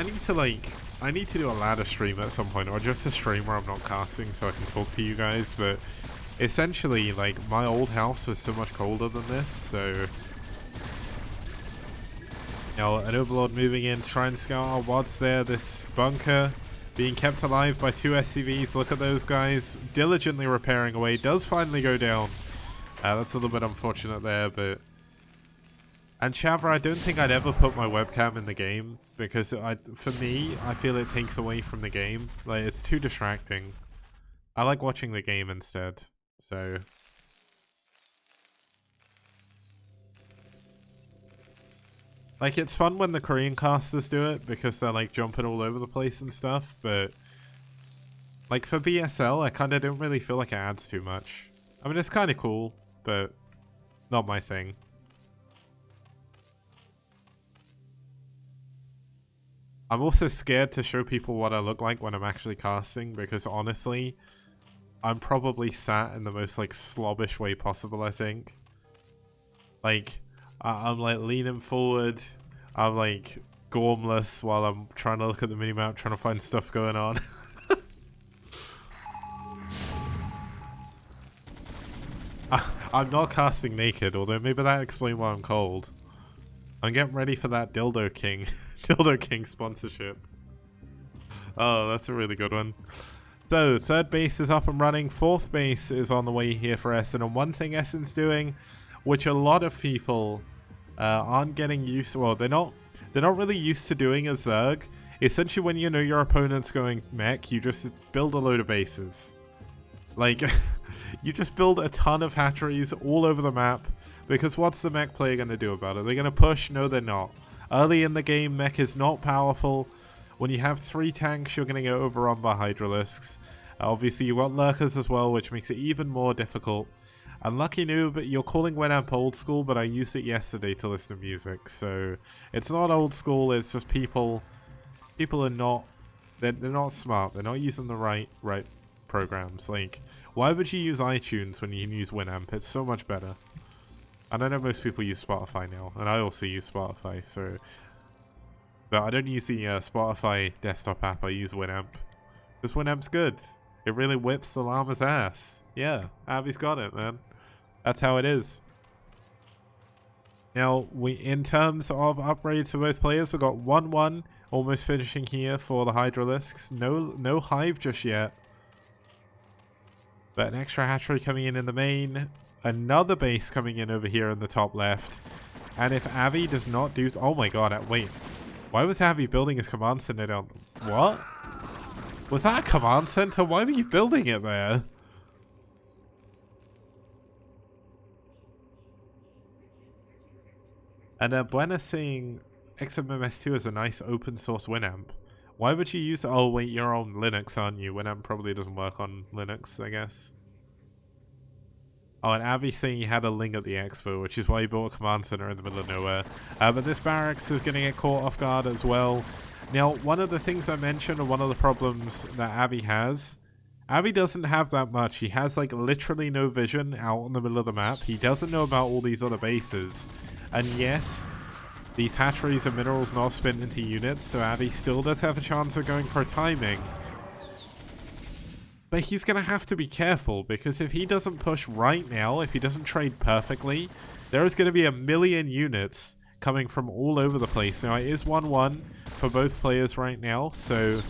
Speaker 1: need to I need to do a ladder stream at some point, or just a stream where I'm not casting so I can talk to you guys, but essentially, like, my old house was so much colder than this, so... Now, an Overlord moving in to try and scout our wads there. This bunker being kept alive by 2 SCVs. Look at those guys diligently repairing away. Does finally go down. That's a little bit unfortunate there, but... And Chavra, I don't think I'd ever put my webcam in the game, because for me, I feel it takes away from the game. Like, it's too distracting. I like watching the game instead, so... Like, it's fun when the Korean casters do it, because they're, like, jumping all over the place and stuff, but... Like, for BSL, I kind of don't really feel like it adds too much. I mean, it's kind of cool, but not my thing. I'm also scared to show people what I look like when I'm actually casting, because honestly, I'm probably sat in the most, like, slobbish way possible, I think. Like, I'm, like, leaning forward, I'm, like, gormless while I'm trying to look at the minimap, trying to find stuff going on. I'm not casting naked, although maybe that explains why I'm cold. I'm getting ready for that Dildo King. Dildo King sponsorship. Oh, that's a really good one. So, third base is up and running. Fourth base is on the way here for Essen. And one thing Essen's doing, which a lot of people aren't getting used to, well, they're not really used to doing as Zerg. Essentially, when you know your opponent's going mech, you just build a load of bases. Like, you just build a ton of hatcheries all over the map. Because what's the mech player going to do about it? They're going to push? No, they're not. Early in the game, mech is not powerful. When you have 3 tanks, you're going to get overrun by Hydralisks. Obviously, you've got Lurkers as well, which makes it even more difficult. And Lucky Noob, you're calling Winamp old school, but I used it yesterday to listen to music. So, it's not old school, it's just people are not... They're not smart. They're not using the right programs. Like, why would you use iTunes when you can use Winamp? It's so much better. And I know most people use Spotify now, and I also use Spotify, so... But I don't use the Spotify desktop app, I use Winamp. Because Winamp's good. It really whips the llama's ass. Yeah, Abby's got it, man. That's how it is. Now, in terms of upgrades for both players, we've got 1-1 almost finishing here for the Hydralisks. No Hive just yet. But an extra hatchery coming in the main. Another base coming in over here in the top left. And if Avi does not do... Oh my god, wait. Why was Avi building his command center down... What? Was that a command center? Why were you building it there? And Buena saying XMMS2 is a nice open source Winamp. Why would you use... Oh wait, you're on Linux, aren't you? Winamp probably doesn't work on Linux, I guess. Oh, and Abby saying he had a Ling at the expo, which is why he built a command center in the middle of nowhere. But this barracks is going to get caught off guard as well. Now, one of the things I mentioned, and one of the problems that Abby has, Abby doesn't have that much. He has, like, literally no vision out in the middle of the map. He doesn't know about all these other bases. And yes, these hatcheries and minerals not split into units, so Abby still does have a chance of going for a timing. But he's going to have to be careful, because if he doesn't push right now, if he doesn't trade perfectly, there is going to be a million units coming from all over the place. Now, it is 1-1 for both players right now, so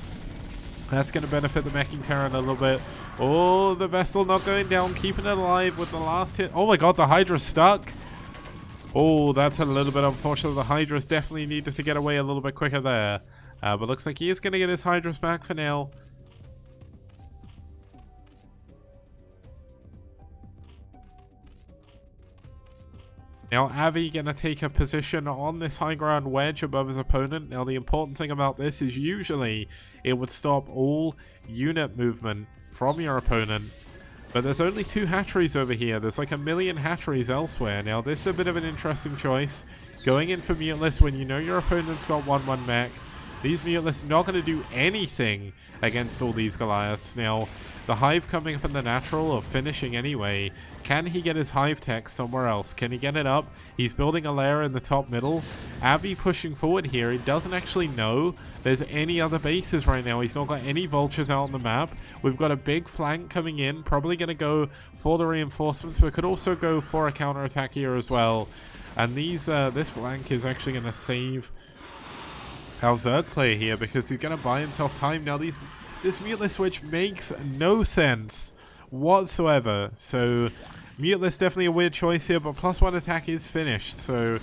Speaker 1: that's going to benefit the meching Terran a little bit. Oh, the vessel not going down, keeping it alive with the last hit. Oh my god, the Hydra's stuck. Oh, that's a little bit unfortunate. The Hydras definitely needed to get away a little bit quicker there. But looks like he is going to get his Hydras back for now. Now, Avi going to take a position on this high ground wedge above his opponent. Now, the important thing about this is usually it would stop all unit movement from your opponent. But there's only 2 hatcheries over here. There's like a million hatcheries elsewhere. Now, this is a bit of an interesting choice. Going in for Muteless when you know your opponent's got 1-1 mech. These Muteless not going to do anything against all these Goliaths. Now, the Hive coming up in the natural or finishing anyway. Can he get his Hive tech somewhere else? Can he get it up? He's building a lair in the top middle. Avi pushing forward here. He doesn't actually know there's any other bases right now. He's not got any vultures out on the map. We've got a big flank coming in. Probably going to go for the reinforcements, but could also go for a counterattack here as well. And this flank is actually going to save our Zerg player here because he's going to buy himself time. Now, this Muteless switch makes no sense whatsoever. So, Muteless definitely a weird choice here, but +1 attack is finished. So,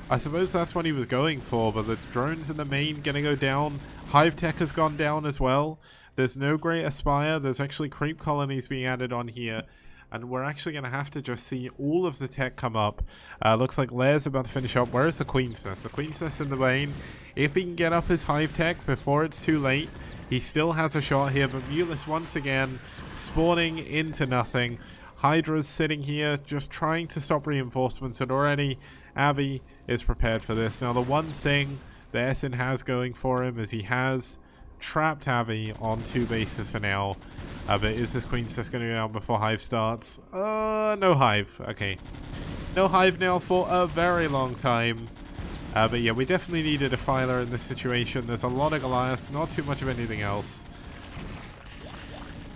Speaker 1: I suppose that's what he was going for, but the drones in the main going to go down. Hive tech has gone down as well. There's no Great Aspire. There's actually creep colonies being added on here. And we're actually going to have to just see all of the tech come up. Looks like Lair's about to finish up. Where is the Queen's Nest? The Queen's Nest in the main. If he can get up his Hive tech before it's too late, he still has a shot here. But Muteless once again spawning into nothing. Hydra's sitting here just trying to stop reinforcements. And already Avi is prepared for this. Now the one thing that Essen has going for him is he has trapped Avi on 2 bases for now. But is this Queen's just going to go down before Hive starts? No Hive. Okay. No Hive now for a very long time. But yeah, we definitely needed a Defiler in this situation. There's a lot of Goliaths, not too much of anything else.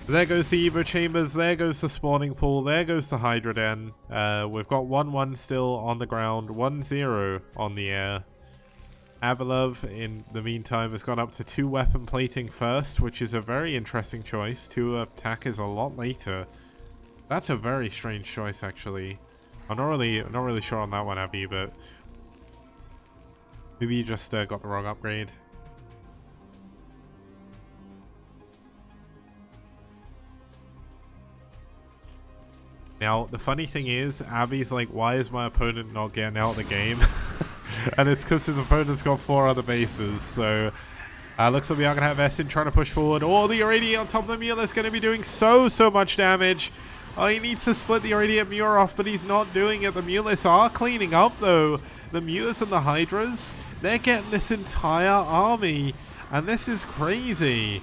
Speaker 1: There goes the Evo Chambers, there goes the spawning pool, there goes the Hydra Den. We've got 1-1 still on the ground, 1-0 on the air. Avalov, in the meantime, has gone up to 2 weapon plating first, which is a very interesting choice. 2 attack is a lot later. That's a very strange choice, actually. I'm not really sure on that one, Abby, but maybe you just got the wrong upgrade. Now, the funny thing is, Abby's like, why is my opponent not getting out of the game? And it's because his opponent's got 4 other bases, so looks like we are going to have Essen trying to push forward. Oh, the Irradiate on top of the Mule is going to be doing so much damage. Oh, he needs to split the Irradiate Muir off, but he's not doing it. The Mules are cleaning up, though. The Mules and the Hydras, they're getting this entire army, and this is crazy.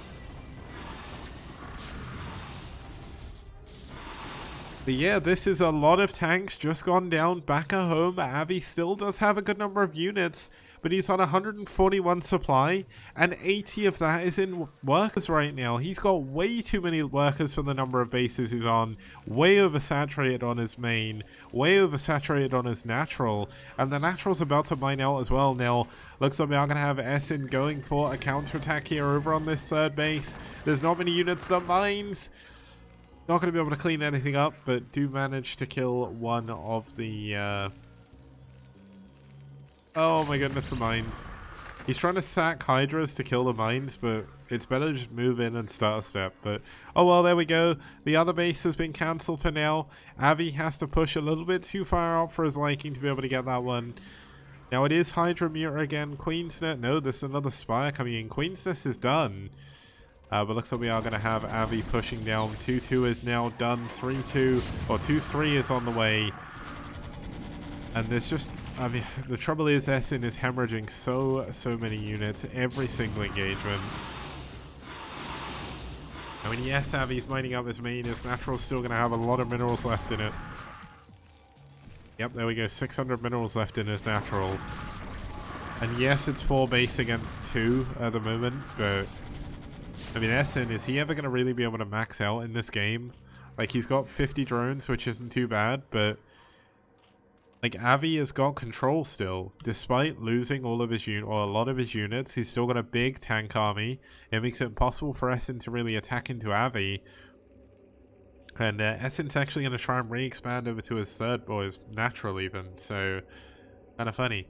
Speaker 1: But yeah, this is a lot of tanks just gone down back at home. Avi still does have a good number of units, but he's on 141 supply, and 80 of that is in workers right now. He's got way too many workers for the number of bases he's on, way oversaturated on his main, way oversaturated on his natural, and the natural's about to mine out as well. Now, looks like we are going to have Essen going for a counterattack here over on this 3rd base. There's not many units that mines. Not going to be able to clean anything up, but do manage to kill one of the... Oh my goodness, the mines. He's trying to sack Hydras to kill the mines, but it's better to just move in and start a step. But, oh well, there we go. The other base has been cancelled for now. Avi has to push a little bit too far out for his liking to be able to get that one. Now it is Hydra Muir again. Queen's Nest. No, there's another Spire coming in. Queen's Nest is done. But looks like we are going to have Avi pushing down. 2-2 is now done. 3-2, or 2-3 is on the way. And there's just, I mean, the trouble is Essen is hemorrhaging so many units every single engagement. I mean, yes, Avi's mining up his main. His natural's still going to have a lot of minerals left in it. Yep, there we go. 600 minerals left in his natural. And yes, it's 4 base against 2 at the moment, but... I mean, Essen, is he ever going to really be able to max out in this game? Like, he's got 50 drones, which isn't too bad, but... Like, Avi has got control still. Despite losing all of his or a lot of his units, he's still got a big tank army. It makes it impossible for Essen to really attack into Avi. And Essen's actually going to try and re-expand over to his 3rd, or his natural even. So, Kind of funny.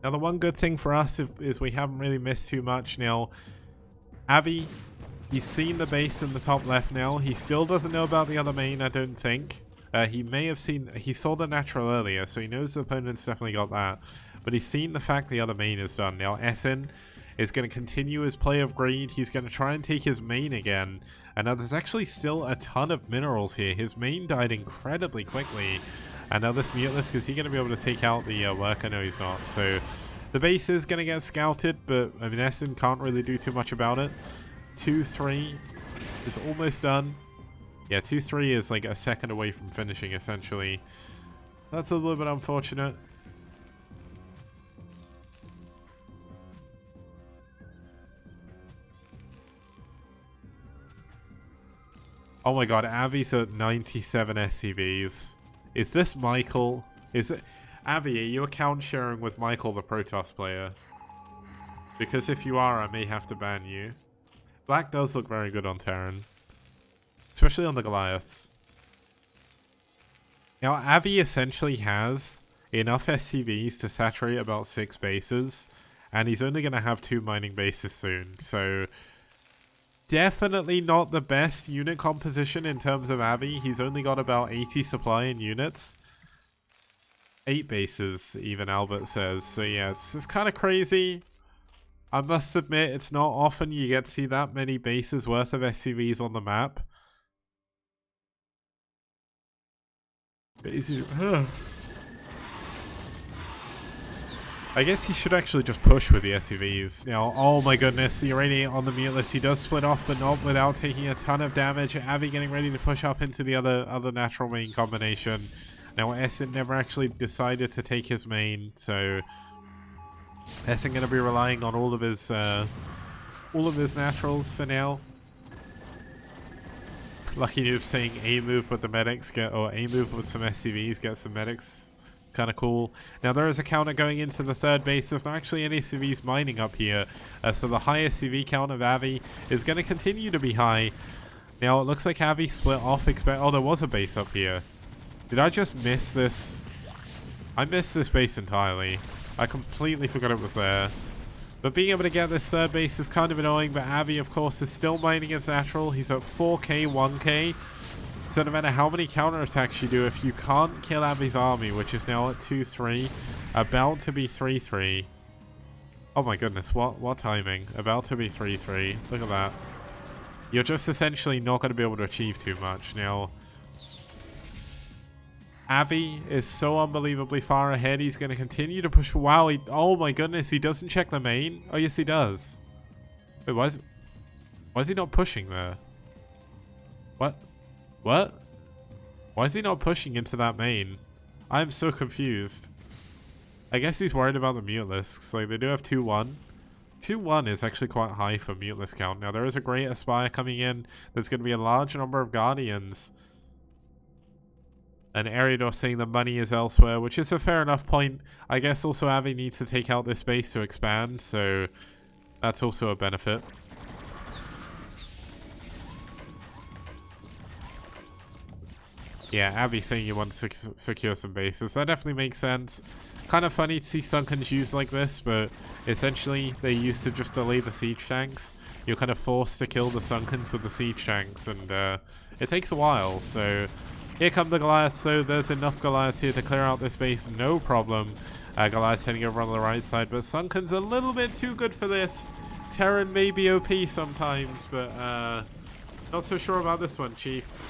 Speaker 1: Now, the one good thing for us is we haven't really missed too much. Now, Avi, he's seen the base in the top left now. He still doesn't know about the other main, I don't think. He may have seen... He saw the natural earlier, so he knows the opponent's definitely got that. But he's seen the fact the other main is done. Now, Essen is going to continue his play of greed. He's going to try and take his main again. And now there's actually still a ton of minerals here. His main died incredibly quickly. And now this Muteless, is he going to be able to take out the worker? No, he's not. So the base is going to get scouted, but I mean, Essen can't really do too much about it. 2-3 is almost done. Yeah, 2-3 is like a second away from finishing, essentially. That's a little bit unfortunate. Oh my god, Avi's at 97 SCVs. Is this Michael? Is it... Avi, are you account sharing with Michael, the Protoss player? Because if you are, I may have to ban you. Black does look very good on Terran. Especially on the Goliaths. Now, Avi essentially has enough SCVs to saturate about 6 bases. And he's only going to have 2 mining bases soon. So, definitely not the best unit composition in terms of Avi. He's only got about 80 supply in units. 8 bases, even Albert says. So yeah, it's kind of crazy. I must admit, it's not often you get to see that many bases worth of SCVs on the map. I guess he should actually just push with the SCVs. Now, oh my goodness, the Irradiate on the Muteless. He does split off, but not without taking a ton of damage. Avi getting ready to push up into the other natural main combination. Now, Essen never actually decided to take his main, so Essen going to be relying on all of his naturals for now. Lucky Noob saying A move with the medics, or A move with some SCVs, get some medics. Kind of cool. Now, there is a counter going into the third base. There's not actually any SCVs mining up here, so the high SCV count of Avi is going to continue to be high. Now, it looks like Avi split off. Oh, there was a base up here. Did I just miss this? I missed this base entirely. I completely forgot it was there. But being able to get this third base is kind of annoying, but Avi, of course, is still mining his natural. He's at 4k, 1k. So no matter how many counterattacks you do, if you can't kill Avi's army, which is now at 2-3, about to be 3-3. Oh my goodness, what timing? About to be 3-3. Look at that. You're just essentially not going to be able to achieve too much. Now, Avi is so unbelievably far ahead. He's going to continue to push. Wow, oh my goodness, he doesn't check the main? Oh yes, he does. Wait, why is he not pushing there? What? What? Why is he not pushing into that main? I'm so confused. I guess he's worried about the Mutelisks. Like, they do have 2-1. 2-1 is actually quite high for Muteless count. Now, there is a Great Aspire coming in. There's going to be a large number of Guardians. And Eriador saying the money is elsewhere, which is a fair enough point. I guess also Avi needs to take out this base to expand, so that's also a benefit. Yeah, Avi saying you want to secure some bases. That definitely makes sense. Kind of funny to see Sunkens used like this, but essentially they used to just delay the siege tanks. You're kind of forced to kill the Sunkens with the siege tanks, and it takes a while, so... Here come the Goliaths, so there's enough Goliaths here to clear out this base, no problem. Goliaths heading over on the right side, but Sunken's a little bit too good for this. Terran may be OP sometimes, but not so sure about this one, Chief.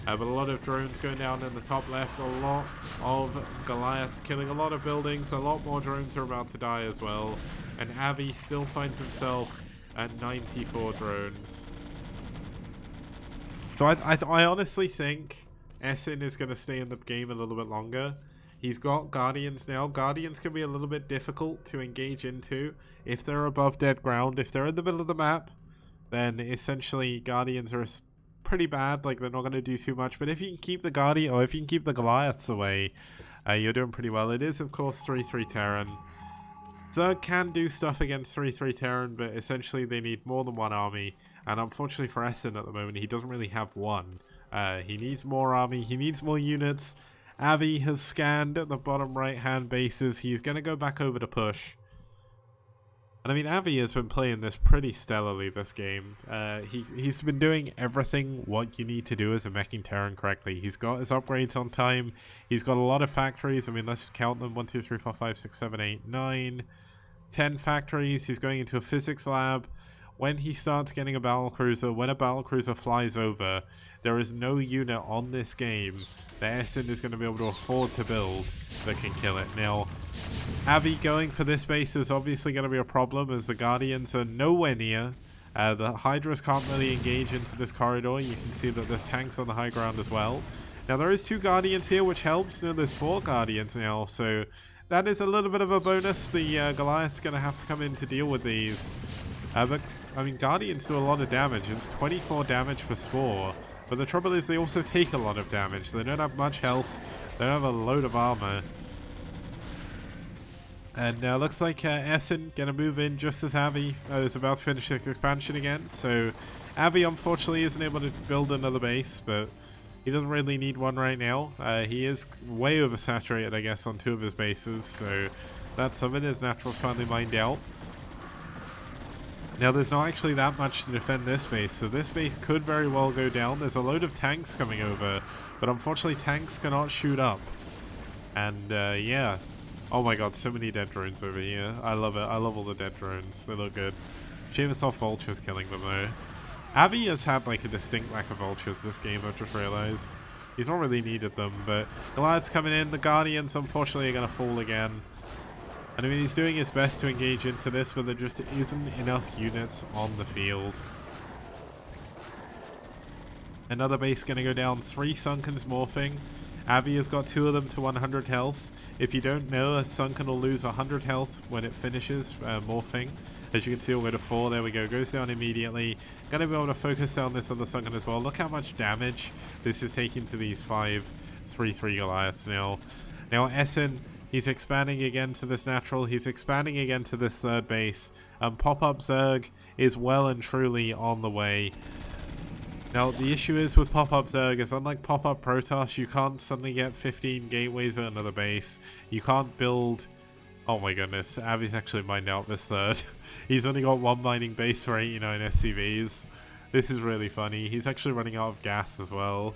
Speaker 1: But a lot of drones going down in the top left, a lot of Goliaths killing a lot of buildings, a lot more drones are about to die as well. And Avi still finds himself at 94 drones. So I honestly think Essen is going to stay in the game a little bit longer. He's got Guardians now. Guardians can be a little bit difficult to engage into. If they're above dead ground, if they're in the middle of the map, then essentially Guardians are pretty bad. Like, they're not going to do too much. But if you can keep the Guardian, or if you can keep the Goliaths away, you're doing pretty well. It is, of course, 3-3 Terran. Zerg can do stuff against 3-3 Terran, but essentially they need more than one army. And unfortunately for Essen at the moment, he doesn't really have one. He needs more army, he needs more units. Avi has scanned at the bottom right-hand bases. He's going to go back over to push. And I mean, Avi has been playing this pretty stellarly this game. He's been doing everything what you need to do as a meching Terran correctly. He's got his upgrades on time. He's got a lot of factories. I mean, let's just count them. 1, 2, 3, 4, 5, 6, 7, 8, 9, 10 factories. He's going into a physics lab. When he starts getting a battlecruiser, when a battlecruiser flies over, there is no unit on this game that Essen is going to be able to afford to build that can kill it. Now, Avi going for this base is obviously going to be a problem as the Guardians are nowhere near. The Hydras can't really engage into this corridor. You can see that there's tanks on the high ground as well. Now, there is 2 Guardians here, which helps. Now, there's 4 Guardians now, so that is a little bit of a bonus. The Goliath's going to have to come in to deal with these. But, I mean, Guardians do a lot of damage. It's 24 damage per spore. But the trouble is they also take a lot of damage. They don't have much health. They don't have a load of armor. And looks like Essen going to move in just as Avi is about to finish his expansion again. So Avi unfortunately isn't able to build another base, but he doesn't really need one right now. He is way oversaturated, I guess, on 2 of his bases. So that's some of his naturals finally mined out. Now there's not actually that much to defend this base, so this base could very well go down. There's a load of tanks coming over, but unfortunately tanks cannot shoot up. And yeah. Oh my god, so many dead drones over here. I love it. I love all the dead drones. They look good. Shame it's not vultures killing them though. Avi has had like a distinct lack of vultures this game, I've just realized. He's not really needed them, but Goliath's coming in. The Guardians unfortunately are going to fall again. And I mean, he's doing his best to engage into this, but there just isn't enough units on the field. Another base going to go down. 3 Sunkens morphing. Avi has got 2 of them to 100 health. If you don't know, a Sunken will lose 100 health when it finishes morphing. As you can see, we'll go to 4. There we go. Goes down immediately. Going to be able to focus down this other Sunken as well. Look how much damage this is taking to these 5 3-3 Goliaths now. Now, Essen, he's expanding again to this natural. He's expanding again to this 3rd base. Pop-up Zerg is well and truly on the way. Now, the issue is with Pop-Up Zerg is unlike Pop-Up Protoss, you can't suddenly get 15 gateways at another base. You can't build... Oh my goodness, Avi's actually mined out this 3rd. He's only got 1 mining base for 89 SCVs. This is really funny. He's actually running out of gas as well.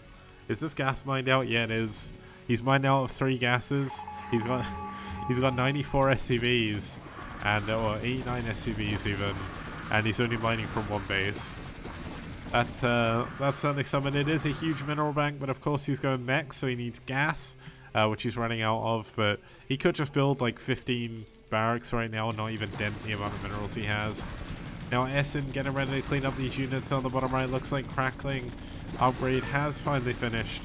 Speaker 1: Is this gas mined out? Yeah, it is. He's mined out of 3 gases. He's got 94 SCVs. And, or 89 SCVs even. And he's only mining from 1 base. That's certainly something. It is a huge mineral bank, but of course he's going mech, so he needs gas, which he's running out of. But he could just build like 15 barracks right now and not even dent the amount of minerals he has. Now Essen getting ready to clean up these units on the bottom right. Looks like Crackling upgrade has finally finished,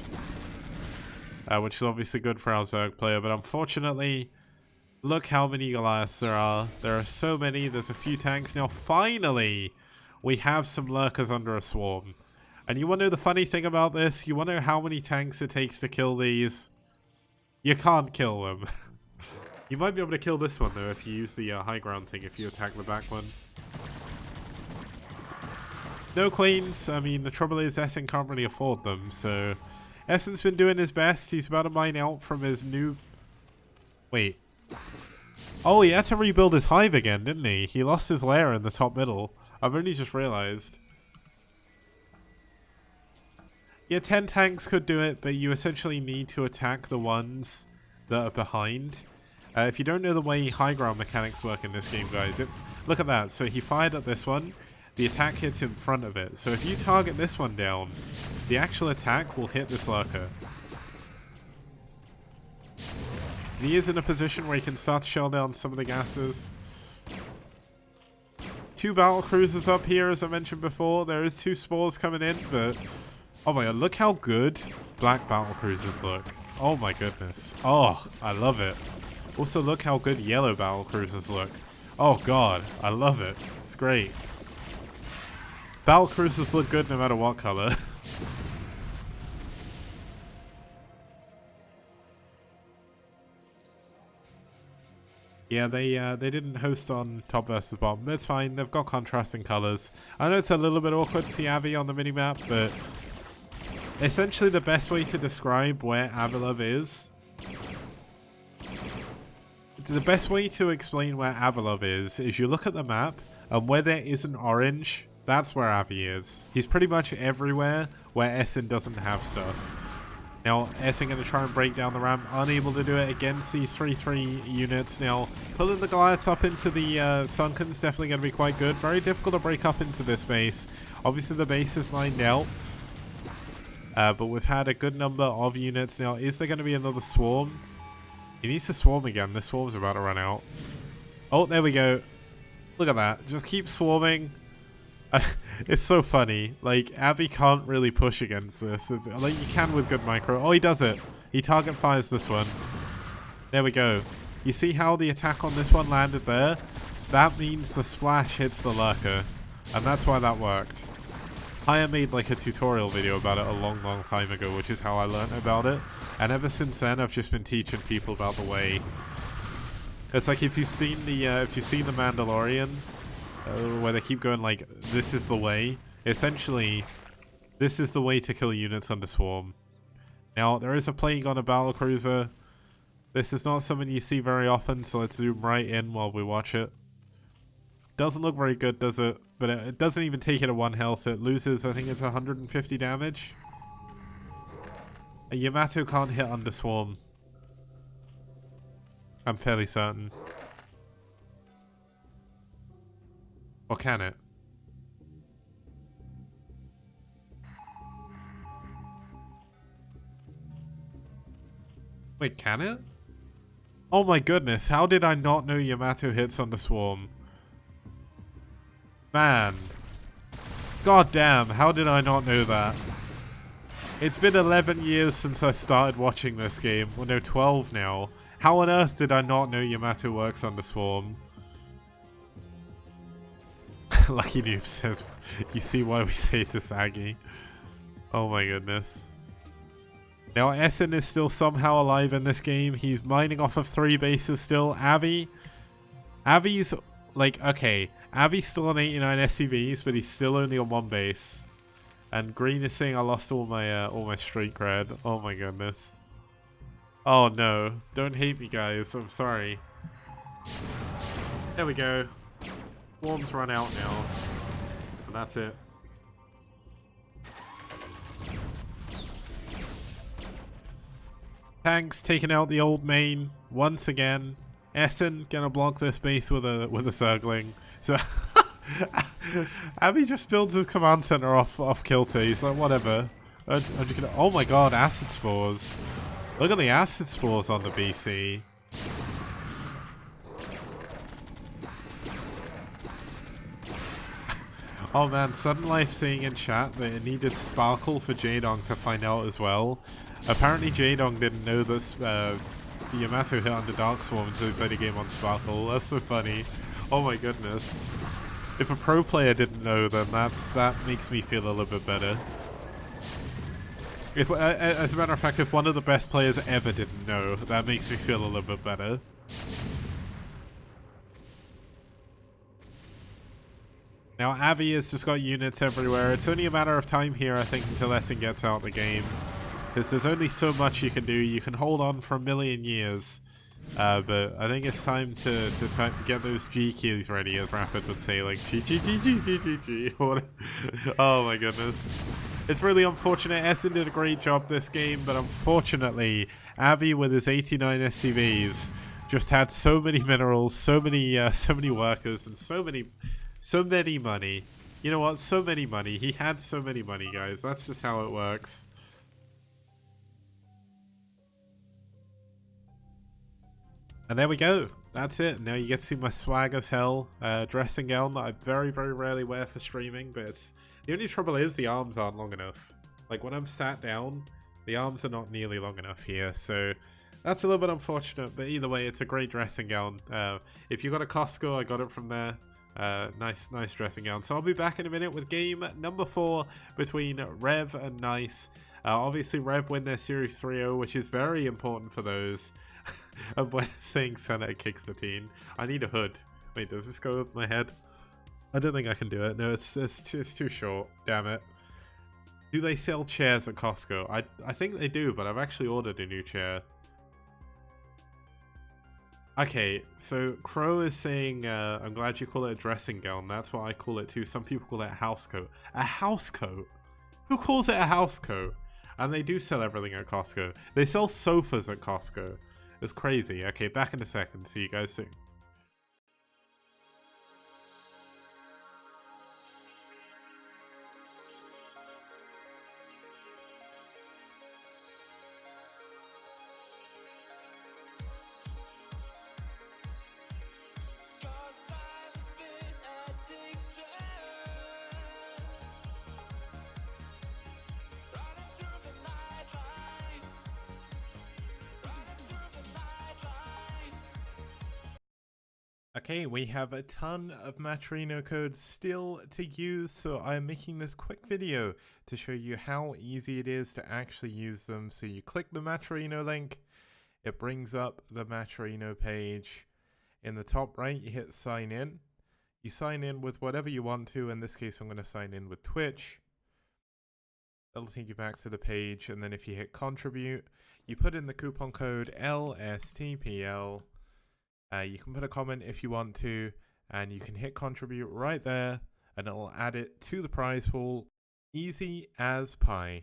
Speaker 1: which is obviously good for our Zerg player. But unfortunately, look how many Goliaths there are. There are so many. There's a few tanks now. Finally, we have some lurkers under a swarm. And you want to know the funny thing about this? You want to know how many tanks it takes to kill these? You can't kill them. You might be able to kill this one though if you use the high ground thing, if you attack the back one. No queens. I mean, the trouble is Essen can't really afford them, so... Essen's been doing his best. He's about to mine out from his new... Wait. Oh, he had to rebuild his hive again, didn't he? He lost his lair in the top middle. I've only just realized. Yeah, 10 tanks could do it, but you essentially need to attack the ones that are behind. If you don't know the way high ground mechanics work in this game, guys, look at that. So he fired at this one. The attack hits in front of it. So if you target this one down, the actual attack will hit this lurker. And he is in a position where he can start to shell down some of the gases. 2 battle cruisers up here, as I mentioned before. There is 2 spores coming in, but oh my god, look how good black battle cruisers look. Oh my goodness. Oh, I love it. Also, look how good yellow battle cruisers look. Oh god, I love it. It's great. Battle cruisers look good no matter what color. Yeah, they didn't host on top versus bottom. It's fine. They've got contrasting colors. I know it's a little bit awkward to see Abby on the minimap, but essentially the best way to describe where Avilov is, the best way to explain where Avilov is you look at the map, and where there isn't orange, that's where Avi is. He's pretty much everywhere where Essen doesn't have stuff. Now, Essen going to try and break down the ramp, unable to do it against these 3-3 units. Now, pulling the Goliaths up into the Sunken's definitely going to be quite good. Very difficult to break up into this base. Obviously, the base is mined out. But we've had a good number of units. Now, is there going to be another swarm? He needs to swarm again. This swarm's about to run out. Oh, there we go. Look at that. Just keep swarming. It's so funny. Like, Abby can't really push against this. It's, like, you can with good micro. Oh, he does it. He target fires this one. There we go. You see how the attack on this one landed there? That means the splash hits the lurker. And that's why that worked. I made like a tutorial video about it a long time ago, which is how I learned about it. And ever since then, I've just been teaching people about the way. It's like if you've seen the Mandalorian, where they keep going like, this is the way. Essentially, this is the way to kill units under swarm. Now, there is a plague on a battlecruiser. This is not something you see very often, so let's zoom right in while we watch it. Doesn't look very good, does it? But it doesn't even take it at 1 health. It loses, I think it's 150 damage. A Yamato can't hit under swarm. I'm fairly certain. Or can it? Wait, can it? Oh my goodness, how did I not know Yamato hits under swarm? Man. God damn, how did I not know that? It's been 11 years since I started watching this game. Well, no, 12 now. How on earth did I not know Yamato works under swarm? Lucky Noob says, you see why we say to Sagi. Oh my goodness. Now, Essen is still somehow alive in this game. He's mining off of 3 bases still. Avi's, like, okay. Avi's still on 89 SCVs, but he's still only on 1 base. And Green is saying I lost all my street cred. Oh my goodness. Oh no. Don't hate me, guys. I'm sorry. There we go. Swarms run out now. And that's it. Tanks taking out the old main once again. Essen gonna block this base with a Zergling. So Abby just builds his command center off Kilter. He's like, whatever. Oh my god, acid spores. Look at the acid spores on the BC. Oh man, Sudden Life saying in chat that it needed Sparkle for Jadong to find out as well. Apparently Jadong didn't know this Yamato hit under Dark Swarm until he played a game on Sparkle. That's so funny. Oh my goodness. If a pro player didn't know, then that makes me feel a little bit better. If, as a matter of fact, if one of the best players ever didn't know, that makes me feel a little bit better. Now, Avi has just got units everywhere. It's only a matter of time here, I think, until Essen gets out the game. Because there's only so much you can do. You can hold on for a million years. But I think it's time to get those G keys ready, as Rapid would say, like G G G G G G G. Oh my goodness. It's really unfortunate. Essen did a great job this game, but unfortunately, Avi with his 89 SCVs just had so many minerals, so many workers, and so many money. You know what? So many money. He had so many money, guys. That's just how it works. And there we go. That's it. Now you get to see my swag as hell dressing gown that I very, very rarely wear for streaming. But the only trouble is the arms aren't long enough. Like when I'm sat down, the arms are not nearly long enough here. So that's a little bit unfortunate. But either way, it's a great dressing gown. If you got a Costco, I got it from there. Nice dressing gown. So I'll be back in a minute with game number 4 between ReV and NiCe. Obviously, ReV win their Series 3-0, which is very important for those. of when saying Senator kicks the teen. I need a hood. Wait, does this go over my head? I don't think I can do it. No, it's too short. Damn it. Do they sell chairs at Costco? I think they do, but I've actually ordered a new chair. Okay, so Crow is saying, I'm glad you call it a dressing gown. That's what I call it too. Some people call it a house coat. A house coat? Who calls it a house coat? And they do sell everything at Costco. They sell sofas at Costco. It's crazy. Okay, back in a second. See you guys soon. Okay, we have a ton of Matrino codes still to use, so I'm making this quick video to show you how easy it is to actually use them. So you click the Matrino link, it brings up the Matrino page. In the top right, you hit sign in. You sign in with whatever you want to. In this case, I'm going to sign in with Twitch. That'll take you back to the page, and then if you hit contribute, you put in the coupon code LSTPL. You can put a comment if you want to, and you can hit contribute right there, and it will add it to the prize pool. Easy as pie.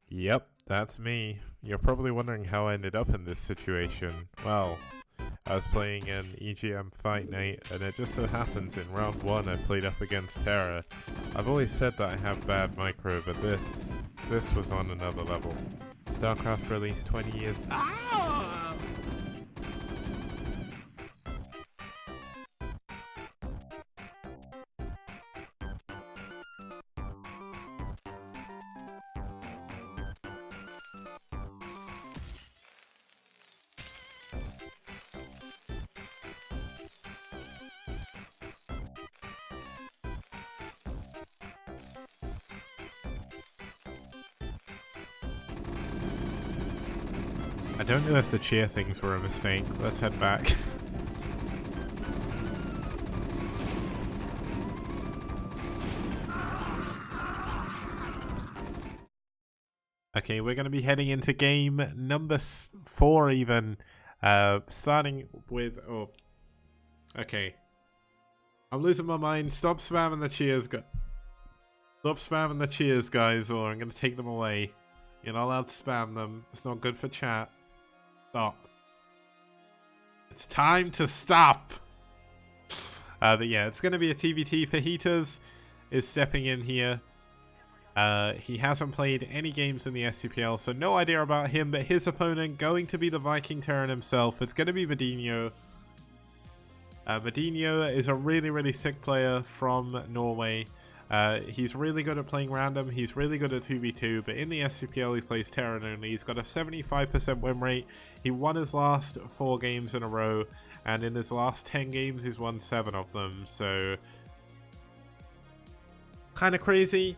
Speaker 1: Yep, that's me. You're probably wondering how I ended up in this situation. Well, I was playing an EGM fight night, and it just so happens in round 1 I played up against Terra. I've always said that I have bad micro, but this was on another level. StarCraft released 20 years. Ah! I don't know if the cheer things were a mistake. Let's head back. Okay, we're going to be heading into game number 4 even. Starting with... Oh. Okay. I'm losing my mind. Stop spamming the cheers. Stop spamming the cheers, guys, or I'm going to take them away. You're not allowed to spam them. It's not good for chat. Stop. It's time to stop. But yeah, it's going to be a TBT. Fajitas is stepping in here. He hasn't played any games in the STPL, so no idea about him, but his opponent going to be the Viking Terran himself. It's going to be Medinho. Medinho is a really, really sick player from Norway. He's really good at playing random, he's really good at 2v2, but in the STPL he plays Terran only. He's got a 75% win rate. He won his last 4 games in a row, and in his last 10 games he's won 7 of them, so kind of crazy.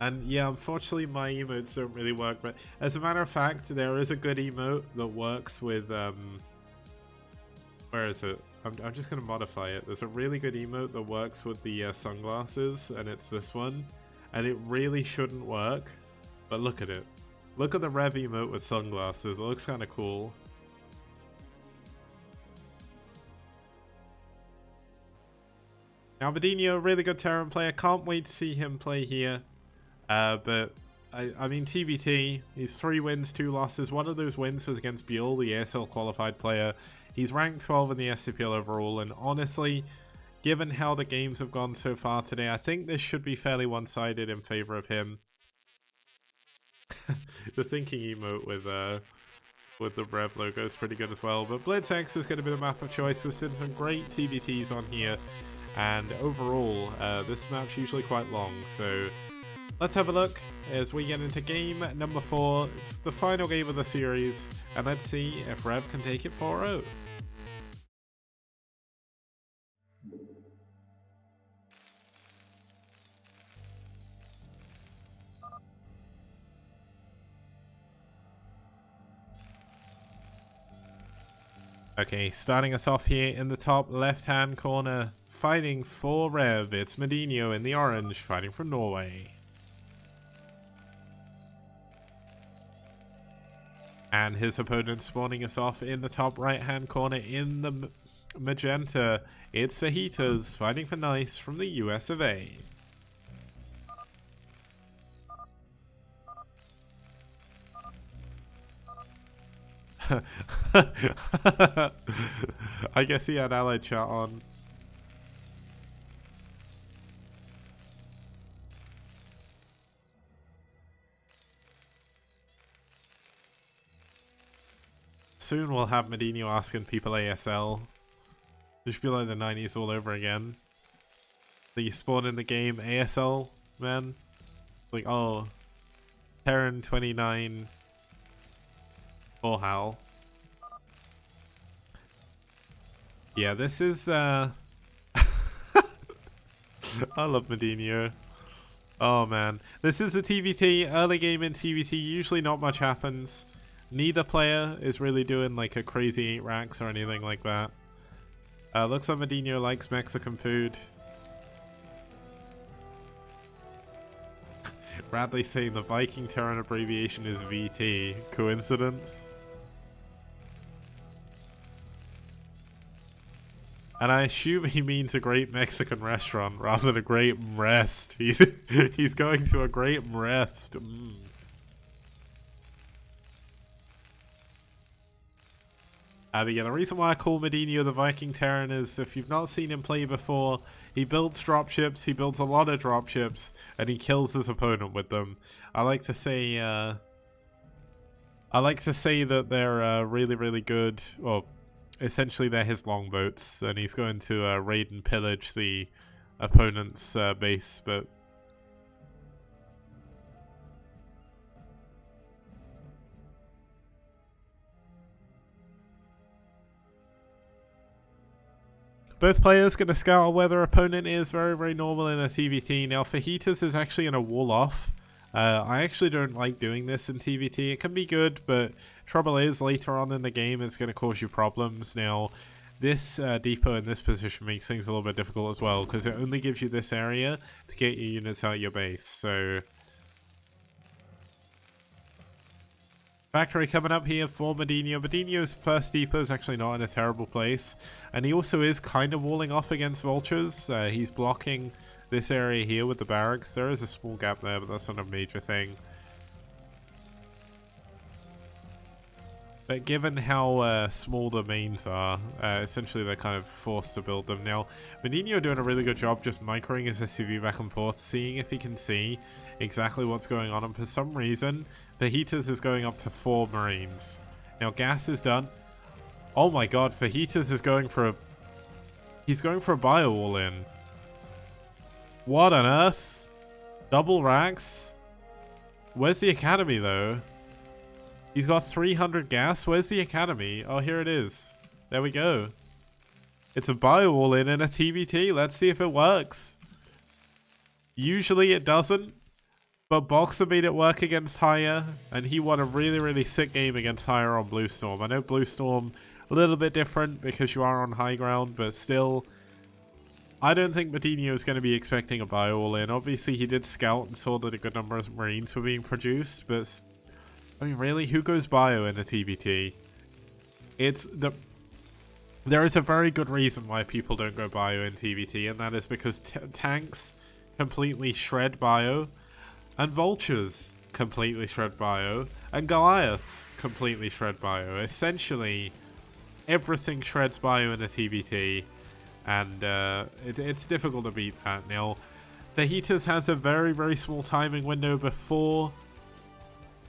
Speaker 1: And yeah, unfortunately my emotes don't really work, but as a matter of fact, there is a good emote that works with, where is it? I'm just going to modify it. There's a really good emote that works with the sunglasses, and it's this one. And it really shouldn't work, but look at it. Look at the ReV emote with sunglasses, it looks kind of cool. Now Medinho, really good Terran player, can't wait to see him play here. But I mean TBT, he's 3 wins, 2 losses. One of those wins was against Buell, the ASL qualified player. He's ranked 12 in the STPL overall, and honestly, given how the games have gone so far today, I think this should be fairly one-sided in favor of him. The thinking emote with the ReV logo is pretty good as well. But Blitz X is going to be the map of choice. We've seen some great TBTs on here, and overall, this map's usually quite long, so let's have a look as we get into game number 4. It's the final game of the series, and let's see if ReV can take it 4-0. Okay, starting us off here in the top left-hand corner, fighting for ReV, it's Medinho in the orange, fighting from Norway. And his opponent spawning us off in the top right-hand corner in the magenta, it's Fajitas, fighting for NiCe from the US of A. I guess he had allied chat on. Soon we'll have Medinho asking people ASL. It should be like the 90s all over again. So you spawn in the game ASL, man. Like, oh, Terran 29 or Hal. Yeah, this is I love Medinho. Oh man, this is a TBT, early game in TBT, usually not much happens. Neither player is really doing like a crazy 8 racks or anything like that. Looks like Medinho likes Mexican food. Radley saying the Viking Terran abbreviation is VT. Coincidence? And I assume he means a great Mexican restaurant rather than a great rest. He's going to a great rest. But yeah, the reason why I call Medinho the Viking Terran is if you've not seen him play before, he builds dropships, he builds a lot of dropships, and he kills his opponent with them. I like to say that they're really, really good. Well, essentially they're his longboats, and he's going to raid and pillage the opponent's base, but both players going to scout where their opponent is. Very, very normal in a TBT. Now, Fajitas is actually going to wall off. I actually don't like doing this in TBT. It can be good, but trouble is, later on in the game, it's going to cause you problems. Now, this depot in this position makes things a little bit difficult as well, because it only gives you this area to get your units out of your base. So, factory coming up here for Medinho. Medinho's first depot is actually not in a terrible place, and he also is kind of walling off against vultures. He's blocking this area here with the barracks. There is a small gap there, but that's not a major thing. But given how small the mains are, essentially they're kind of forced to build them. Now, Medinho doing a really good job just microing his SCV back and forth, seeing if he can see exactly what's going on, and for some reason, Fajitas is going up to 4 Marines. Now, gas is done. Oh my god, Fajitas is going for a... He's going for a bio all-in. What on earth? Double racks? Where's the academy, though? He's got 300 gas. Where's the academy? Oh, here it is. There we go. It's a bio all-in and a TBT. Let's see if it works. Usually it doesn't. But Boxer made it work against Haya, and he won a really, really sick game against Haya on Blue Storm. I know Blue Storm a little bit different because you are on high ground, but still, I don't think Medino is going to be expecting a bio all in. Obviously, he did scout and saw that a good number of Marines were being produced, but I mean, really, who goes bio in a TBT? There is a very good reason why people don't go bio in TBT, and that is because tanks completely shred bio, and vultures completely shred bio, and Goliaths completely shred bio. Essentially, everything shreds bio in a TBT, and it's difficult to beat that. Now, Fajitas has a very, very small timing window before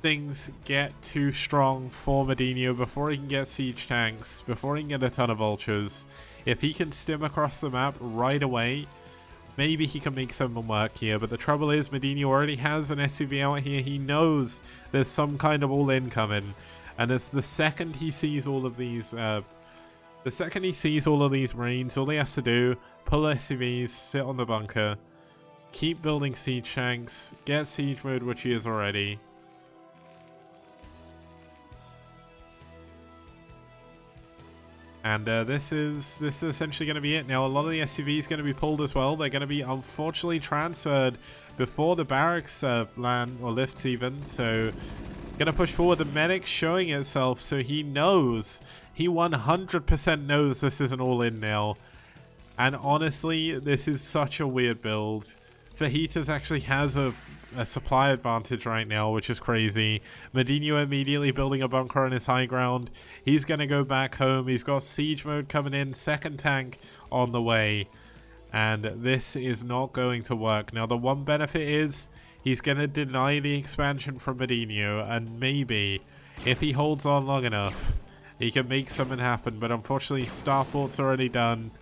Speaker 1: things get too strong for Medino, before he can get siege tanks, before he can get a ton of vultures. If he can stim across the map right away, maybe he can make something work here. But the trouble is, Medino already has an SCV out here. He knows there's some kind of all-in coming, and it's the second he sees all of these Marines, all he has to do, pull SCVs, sit on the bunker, keep building siege tanks, get siege mode, which he is already. And this is essentially going to be it. Now, a lot of the SCVs going to be pulled as well. They're going to be unfortunately transferred before the barracks land or lifts even. So, going to push forward. The medic showing itself, so he knows. He 100% knows this is an all-in now. And honestly, this is such a weird build. Fajitas actually has a supply advantage right now, which is crazy. Medino immediately building a bunker on his high ground. He's going to go back home. He's got siege mode coming in, second tank on the way. And this is not going to work. Now, the one benefit is he's going to deny the expansion from Medino, and maybe, if he holds on long enough, he can make something happen. But unfortunately, Starport's already done.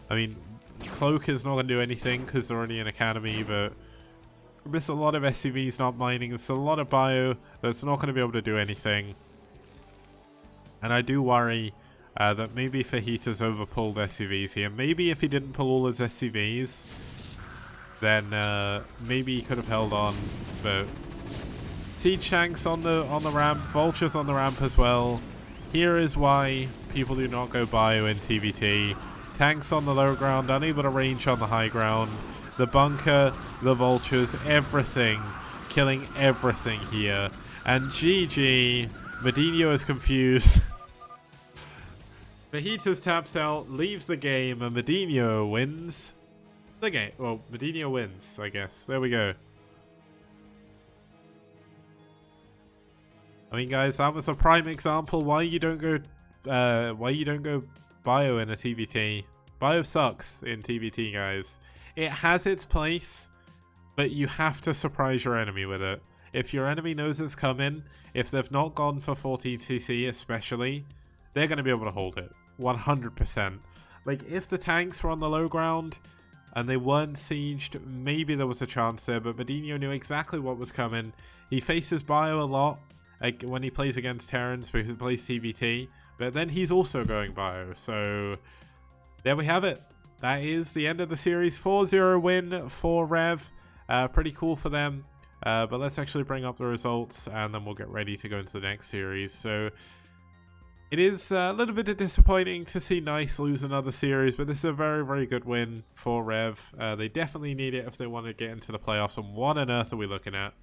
Speaker 1: I mean, Cloak is not going to do anything because they're already in Academy, but there's a lot of SCVs not mining. There's a lot of bio that's not going to be able to do anything. And I do worry that maybe Fajitas overpulled SCVs here. Maybe if he didn't pull all his SCVs, then maybe he could have held on. But siege tanks on the ramp, vultures on the ramp as well. Here is why people do not go bio in TBT. Tanks on the low ground, unable to range on the high ground. The bunker, the vultures, everything. Killing everything here. And GG. Medino is confused. Fajitas taps out, leaves the game, and Medino wins the game. Well, Medino wins, I guess. There we go. I mean, guys, that was a prime example why you don't go bio in a TBT. Bio sucks in TBT, guys. It has its place, but you have to surprise your enemy with it. If your enemy knows it's coming, if they've not gone for 14cc especially, they're going to be able to hold it. 100%. Like, if the tanks were on the low ground and they weren't sieged, maybe there was a chance there, but Medino knew exactly what was coming. He faces bio a lot when he plays against Terrans because he plays TBT, but then he's also going bio, so there we have it. That is the end of the series. 4-0 win for ReV. Pretty cool for them. But let's actually bring up the results and then we'll get ready to go into the next series. So it is a little bit disappointing to see NiCe lose another series, but this is a very, very good win for ReV. They definitely need it if they want to get into the playoffs. And what on earth are we looking at?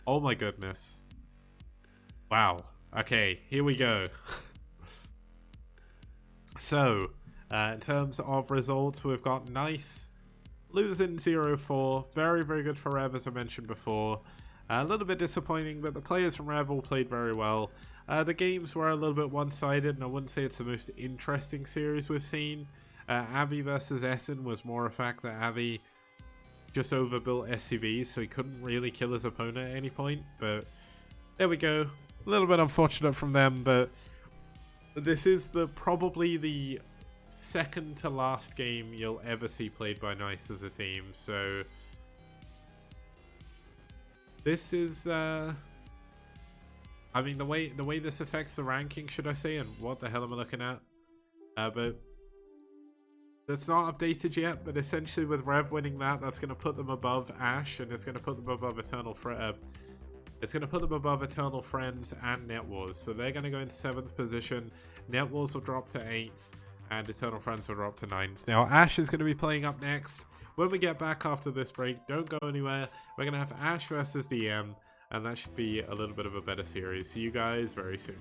Speaker 1: Oh my goodness. Wow. Okay, here we go. So, in terms of results, we've got NiCe losing 0-4. Very, very good for ReV, as I mentioned before. A little bit disappointing, but the players from ReV all played very well. The games were a little bit one-sided, and I wouldn't say it's the most interesting series we've seen. Avi versus Essen was more a fact that Avi just overbuilt SCVs, so he couldn't really kill his opponent at any point. But there we go. A little bit unfortunate from them, but this is probably the second to last game you'll ever see played by NiCe as a team. So this is I mean, the way this affects the ranking, should I say, and what the hell am I looking at? But that's not updated yet, but essentially with ReV winning that, that's going to put them above Ash, and it's going to put them above it's going to put them above Eternal Friends and Net Wars. So they're going to go in 7th position. Net Wars will drop to 8th, and Eternal Friends will drop to 9th. Now Ash is going to be playing up next. When we get back after this break, don't go anywhere. We're going to have Ash versus DM, and that should be a little bit of a better series. See you guys very soon.